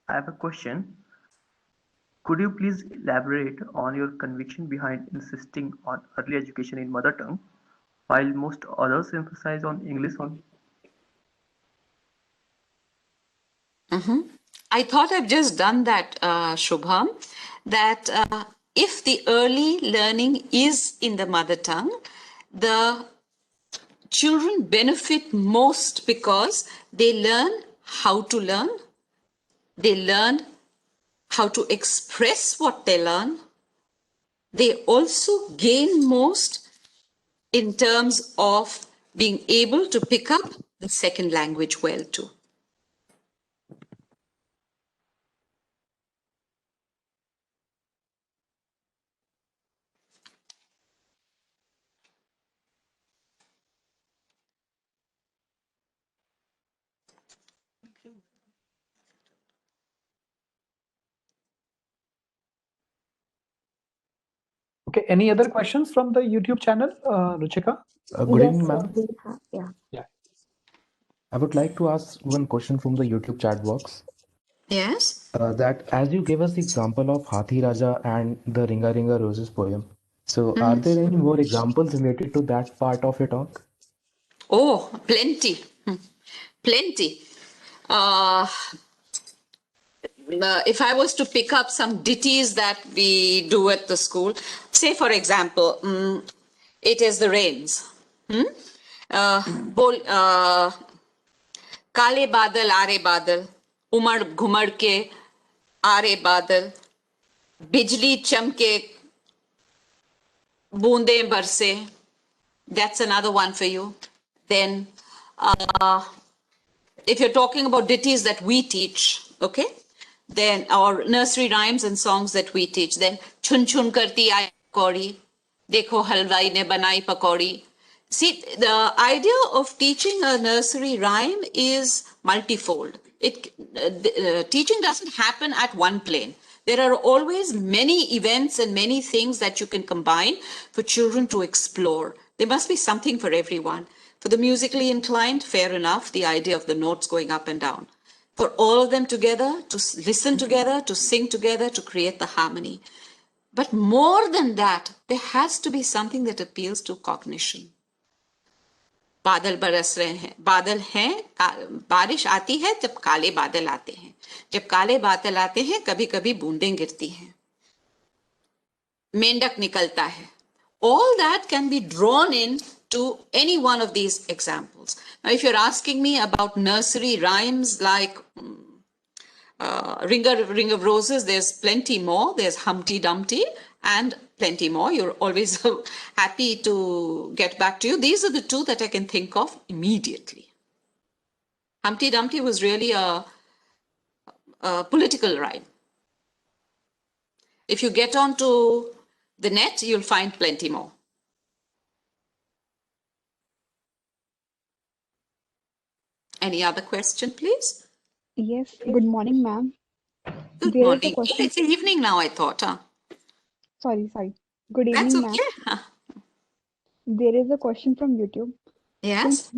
I have a question. Could you please elaborate on your conviction behind insisting on early education in mother tongue, while most others emphasize on English only? I thought I've just done that, Shubham, that if the early learning is in the mother tongue, the children benefit most because they learn how to learn, they learn how to express what they learn. They also gain most in terms of being able to pick up the second language well too. Okay, any other questions from the YouTube channel, Ruchika? Good Yes, evening, sir, ma'am. we have, yeah. I would like to ask one question from the YouTube chat box. Yes? That as you gave us the example of Hathi Raja and the Ringa Ringa Roses poem, so are there any more examples related to that part of your talk? Oh, plenty. Plenty. If I was to pick up some ditties that we do at the school, say for example, it is the rains. काले बादल आरे बादल, उमड़ घुमड़ के आरे बादल, बिजली चमके बूंदे बरसे. That's another one for you. Then, if you're talking about ditties that we teach, okay, then, or nursery rhymes and songs that we teach, then chun chun karti aayi pakodi, dekho halwai ne banai pakodi. See, the idea of teaching a nursery rhyme is multifold. Teaching doesn't happen at one plane. There are always many events and many things that you can combine for children to explore. There must be something for everyone. For the musically inclined, fair enough, the idea of the notes going up and down. For all of them together, to listen together, to sing together, to create the harmony. But more than that, there has to be something that appeals to cognition. बादल बरस रहे हैं, बादल हैं, बारिश आती है जब काले बादल आते हैं, जब काले बादल आते हैं कभी कभी बूंदें गिरती हैं, मेंढक निकलता है. All that can be drawn in to any one of these examples. Now, if you're asking me about nursery rhymes like Ring of Roses, there's plenty more. There's Humpty Dumpty and plenty more. You're always happy to get back to you. These are the two that I can think of immediately. Humpty Dumpty was really a political rhyme. If you get onto the net, you'll find plenty more. Any other question, please? Yes, good morning, ma'am. Good There is a morning. question. It's evening now, I thought. Huh? Sorry. Good That's evening, okay. ma'am. There is a question from YouTube. Yes.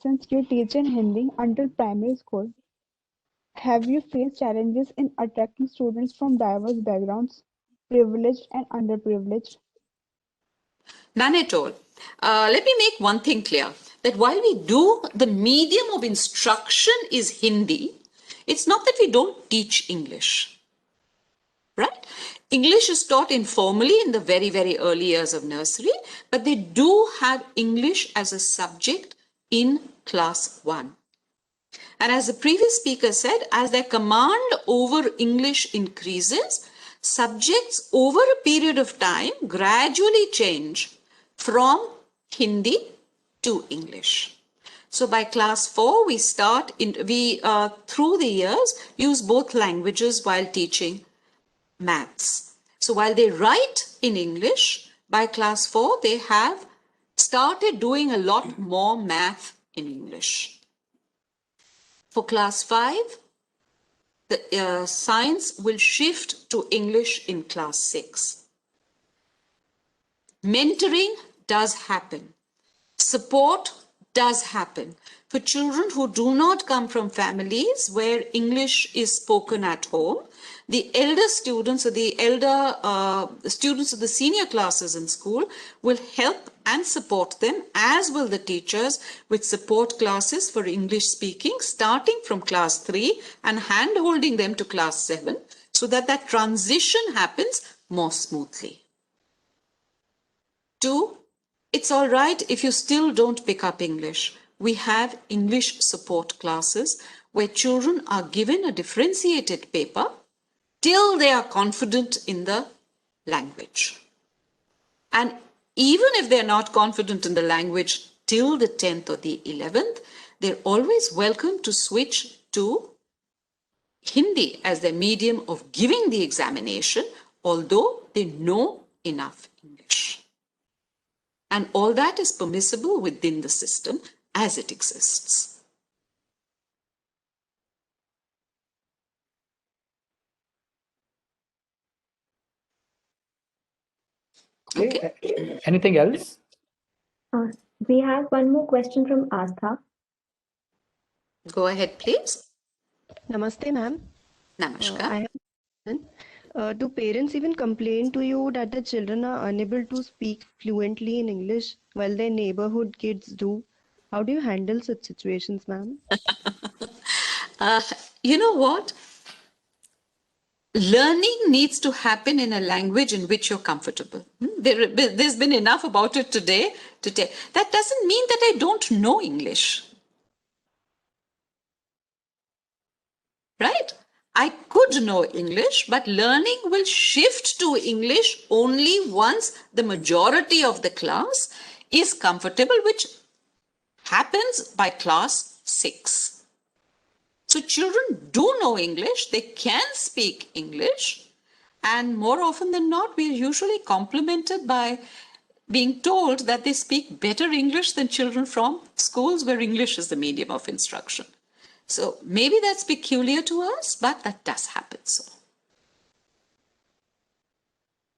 Since you teach in Hindi until primary school, have you faced challenges in attracting students from diverse backgrounds, privileged and underprivileged? None at all. Let me make one thing clear, that while we do, the medium of instruction is Hindi, it's not that we don't teach English, right? English is taught informally in the very, very early years of nursery, but they do have English as a subject in class 1. And as the previous speaker said, as their command over English increases, subjects over a period of time gradually change from Hindi to English. So by class 4, we through the years use both languages while teaching maths. So while they write in English, by class 4, they have started doing a lot more math in English. For class 5, the science will shift to English in class 6. Mentoring does happen. Support does happen. For children who do not come from families where English is spoken at home, the elder students or the students of the senior classes in school will help and support them, as will the teachers, with support classes for English speaking starting from class 3 and hand-holding them to class 7 so that that transition happens more smoothly. 2, it's all right if you still don't pick up English. We have English support classes where children are given a differentiated paper till they are confident in the language. And even if they're not confident in the language till the 10th or the 11th, they're always welcome to switch to Hindi as their medium of giving the examination, although they know enough English. And all that is permissible within the system as it exists. Okay. Anything else? We have one more question from Astha. Go ahead, please. Namaste, ma'am. Namaskar. I have a question. Do parents even complain to you that the children are unable to speak fluently in English while their neighborhood kids do? How do you handle such situations, ma'am? You know what? Learning needs to happen in a language in which you're comfortable. There's been enough about it today. That doesn't mean that I don't know English. right? I could know English, but learning will shift to English only once the majority of the class is comfortable, which happens by class 6. So children do know English, they can speak English, and more often than not, we are usually complimented by being told that they speak better English than children from schools where English is the medium of instruction. So maybe that's peculiar to us, but that does happen so.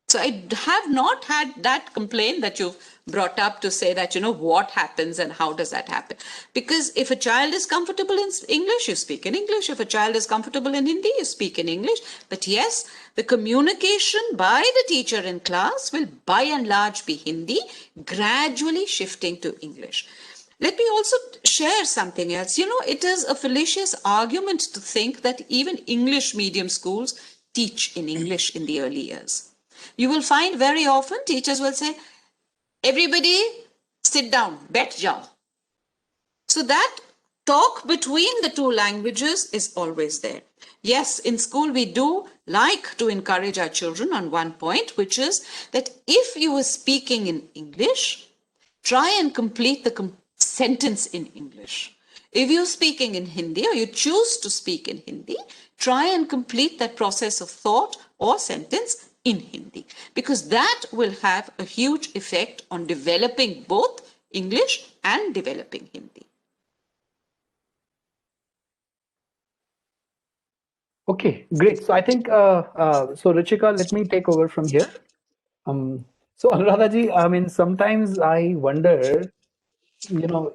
So I have not had that complaint that you've brought up to say that, what happens and how does that happen? Because if a child is comfortable in English, you speak in English. If a child is comfortable in Hindi, you speak in English. But yes, the communication by the teacher in class will by and large be Hindi, gradually shifting to English. Let me also share something else. It is a fallacious argument to think that even English medium schools teach in English in the early years. You will find very often teachers will say, everybody sit down, bet jao. So that talk between the two languages is always there. Yes, in school we do like to encourage our children on one point, which is that if you are speaking in English, try and complete the sentence in English. If you're speaking in Hindi or you choose to speak in Hindi, try and complete that process of thought or sentence in Hindi, because that will have a huge effect on developing both English and developing Hindi. Okay, great. So I think, so Ruchika, let me take over from here. So Anuradha ji, I mean, sometimes I wonder,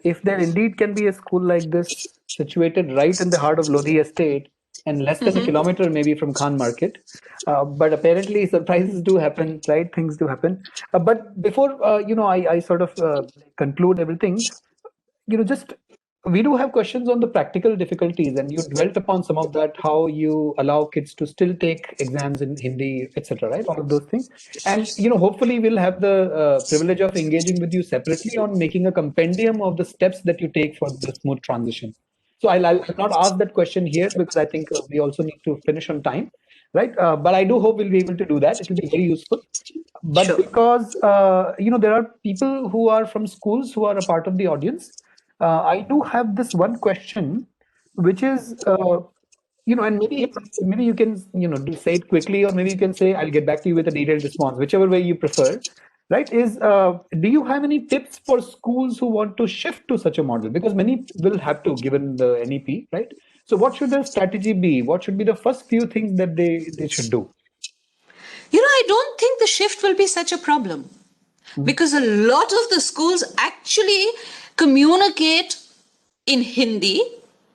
if there indeed can be a school like this situated right in the heart of Lodi Estate and less than a kilometer maybe from Khan Market. But apparently surprises do happen, right? Things do happen. But before, I sort of conclude everything, just we do have questions on the practical difficulties, and you dwelt upon some of that, how you allow kids to still take exams in Hindi, etc., right? All of those things. And, hopefully we'll have the privilege of engaging with you separately on making a compendium of the steps that you take for the smooth transition. So I'll not ask that question here because I think we also need to finish on time, right? But I do hope we'll be able to do that. It will be very useful. But Sure. because, there are people who are from schools who are a part of the audience, I do have this one question, which is, and maybe you can, say it quickly, or maybe you can say, I'll get back to you with a detailed response, whichever way you prefer, right? Is, do you have any tips for schools who want to shift to such a model? Because many will have to, given the NEP, right? So what should their strategy be? What should be the first few things that they should do? I don't think the shift will be such a problem, because a lot of the schools actually communicate in Hindi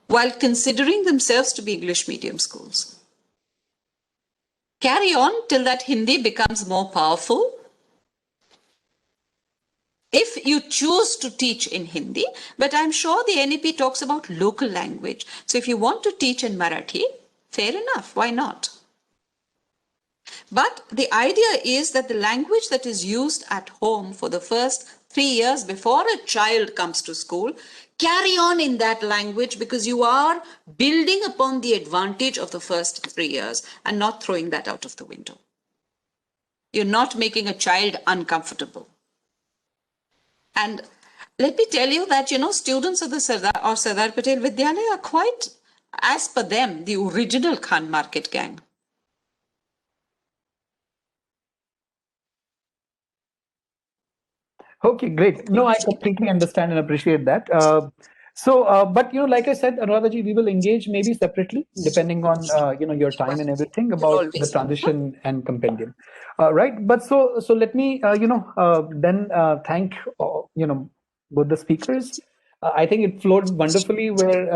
while considering themselves to be English medium schools. Carry on till that Hindi becomes more powerful. If you choose to teach in Hindi, but I'm sure the NEP talks about local language. So if you want to teach in Marathi, fair enough, why not? But the idea is that the language that is used at home for the first 3 years before a child comes to school, carry on in that language, because you are building upon the advantage of the first 3 years and not throwing that out of the window. You're not making a child uncomfortable. And let me tell you that, students of the Sardar Patel Vidyalaya are quite, as per them, the original Khan Market gang. Okay, great. No, I completely understand and appreciate that. But like I said, Anuradha ji, we will engage maybe separately, depending on your time and everything, about the transition and compendium, right? But so let me then thank both the speakers. I think it flowed wonderfully, where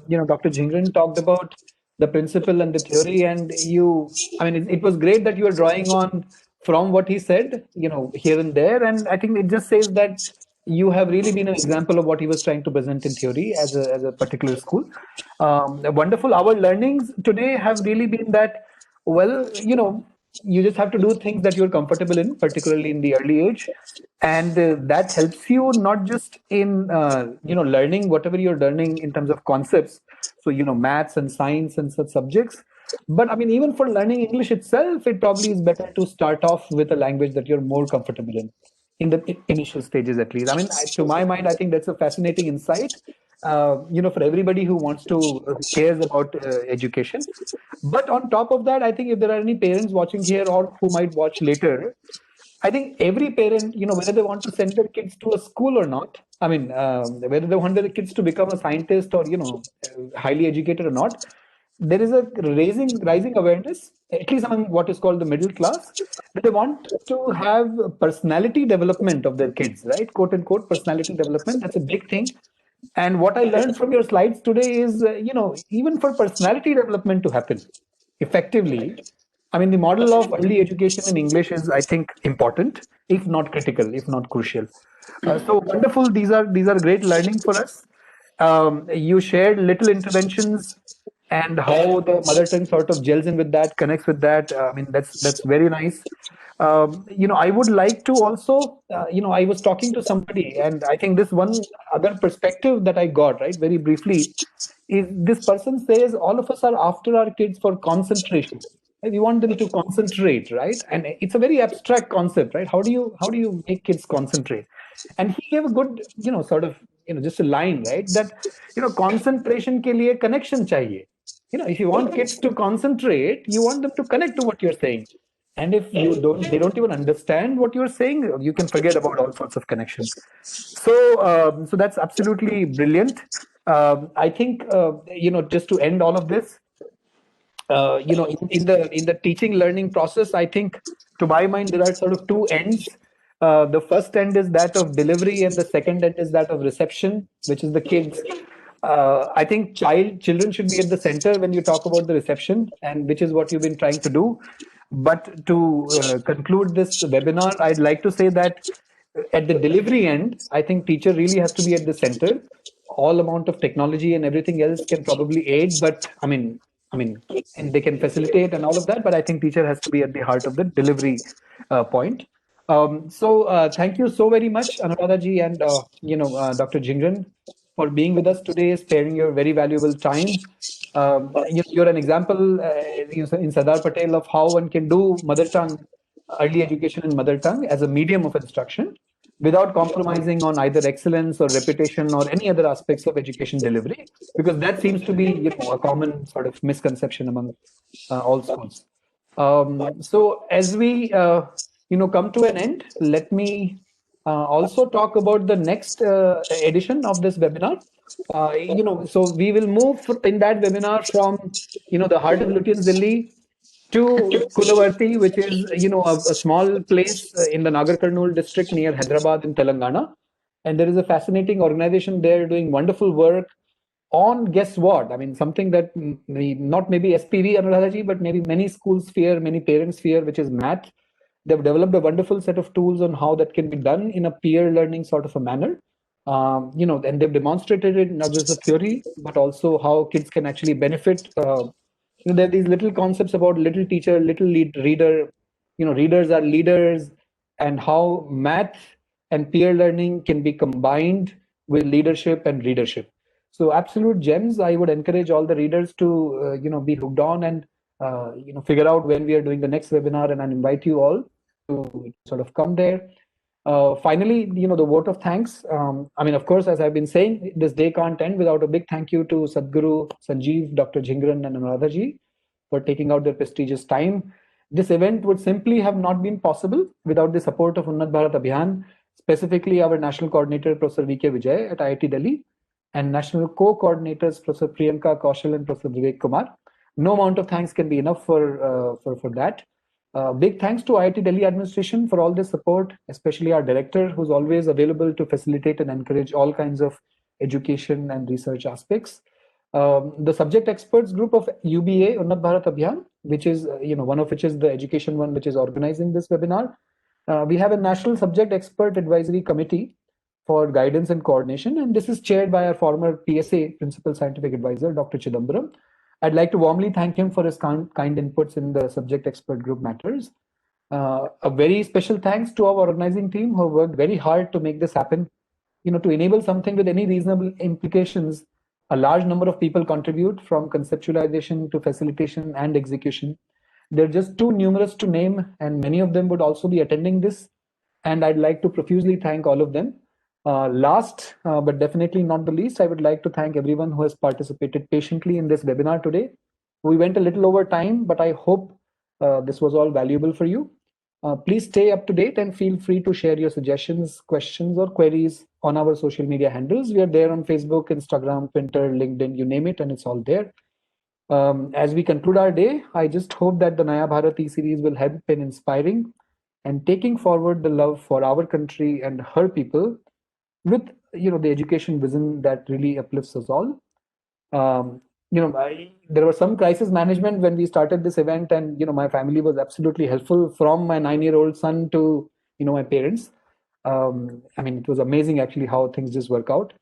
Dr. Jingran talked about the principle and the theory, and it was great that you were drawing on from what he said, here and there. And I think it just says that you have really been an example of what he was trying to present in theory as a particular school. Wonderful. Our learnings today have really been that, well, you just have to do things that you're comfortable in, particularly in the early age, and that helps you not just in learning whatever you're learning in terms of concepts, so maths and science and such subjects, but I mean even for learning English itself, it probably is better to start off with a language that you're more comfortable in the initial stages at least. I mean, to my mind, I think that's a fascinating insight, for everybody who wants to cares about education. But on top of that, I think if there are any parents watching here or who might watch later, I think every parent, whether they want to send their kids to a school or not, I mean, whether they want their kids to become a scientist or, highly educated or not, there is a rising awareness, at least among what is called the middle class, that they want to have personality development of their kids, right? Quote unquote, personality development. That's a big thing. And what I learned from your slides today is, even for personality development to happen effectively, I mean, the model of early education in English is, I think, important, if not critical, if not crucial. So wonderful. These are great learning for us. You shared little interventions and how the mother tongue sort of gels in with that, connects with that. I mean, that's very nice. I would like to also, I was talking to somebody, and I think this one other perspective that I got, right, very briefly, is this person says all of us are after our kids for concentration. Right? We want them to concentrate, right? And it's a very abstract concept, right? How do you make kids concentrate? And he gave a good, sort of, just a line, right? That, concentration ke liye connection chahiye. If you want kids to concentrate, you want them to connect to what you're saying. And if they don't even understand what you're saying, you can forget about all sorts of connections. So that's absolutely brilliant. I think, just to end all of this, in the teaching learning process, I think, to my mind, there are sort of two ends. The first end is that of delivery, and the second end is that of reception, which is the kids. I think children should be at the center when you talk about the reception, and which is what you've been trying to do. But to conclude this webinar, I'd like to say that at the delivery end, I think teacher really has to be at the center. All amount of technology and everything else can probably aid, but I mean, and they can facilitate and all of that. But I think teacher has to be at the heart of the delivery point. So thank you so very much, Anuradha ji and Dr. Jingran, for being with us today, sparing your very valuable time. You're an example in Sardar Patel of how one can do mother tongue, early education in mother tongue as a medium of instruction without compromising on either excellence or repetition or any other aspects of education delivery, because that seems to be a common sort of misconception among all schools. So as we come to an end, let me also talk about the next edition of this webinar. So we will move in that webinar from the heart of Lutyens, Delhi, to Kulavarti, which is a small place in the Nagar Kurnool district near Hyderabad in Telangana. And there is a fascinating organization there doing wonderful work on, guess what? I mean, something that not maybe SPV, Anuradha, but maybe many schools fear, many parents fear, which is math. They've developed a wonderful set of tools on how that can be done in a peer learning sort of a manner. And they've demonstrated it not just the theory, but also how kids can actually benefit. There are these little concepts about little teacher, little reader. Readers are leaders, and how math and peer learning can be combined with leadership and readership. So absolute gems. I would encourage all the readers to be hooked on and figure out when we are doing the next webinar, and I invite you all to sort of come there. Finally, the vote of thanks. I mean, of course, as I've been saying, this day can't end without a big thank you to Sadhguru, Sanjeev, Dr. Jingran, and Anuradha ji for taking out their prestigious time. This event would simply have not been possible without the support of Unnat Bharat Abhiyan, specifically our national coordinator, Professor V.K. Vijay at IIT Delhi, and national co-coordinators, Professor Priyanka Kaushal and Professor Vivek Kumar. No amount of thanks can be enough for that. Big thanks to IIT Delhi administration for all this support, especially our director, who's always available to facilitate and encourage all kinds of education and research aspects. The subject experts group of UBA, Unnat Bharat Abhiyan, which is, one of which is the education one, which is organizing this webinar. We have a national subject expert advisory committee for guidance and coordination, and this is chaired by our former PSA, Principal Scientific Advisor, Dr. Chidambaram. I'd like to warmly thank him for his kind inputs in the subject expert group matters. A very special thanks to our organizing team who worked very hard to make this happen. To enable something with any reasonable implications, a large number of people contribute, from conceptualization to facilitation and execution. They're just too numerous to name, and many of them would also be attending this. And I'd like to profusely thank all of them. Last, but definitely not the least, I would like to thank everyone who has participated patiently in this webinar today. We went a little over time, but I hope this was all valuable for you. Please stay up to date and feel free to share your suggestions, questions, or queries on our social media handles. We are there on Facebook, Instagram, Twitter, LinkedIn, you name it, and it's all there. As we conclude our day, I just hope that the Naya Bharati series will help in inspiring and taking forward the love for our country and her people with the education vision that really uplifts us all. There was some crisis management when we started this event, and my family was absolutely helpful, from my 9-year-old son to my parents. It was amazing actually how things just work out.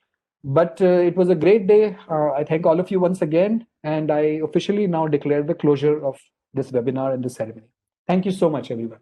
But it was a great day. I thank all of you once again, and I officially now declare the closure of this webinar and this ceremony. Thank you so much, everyone.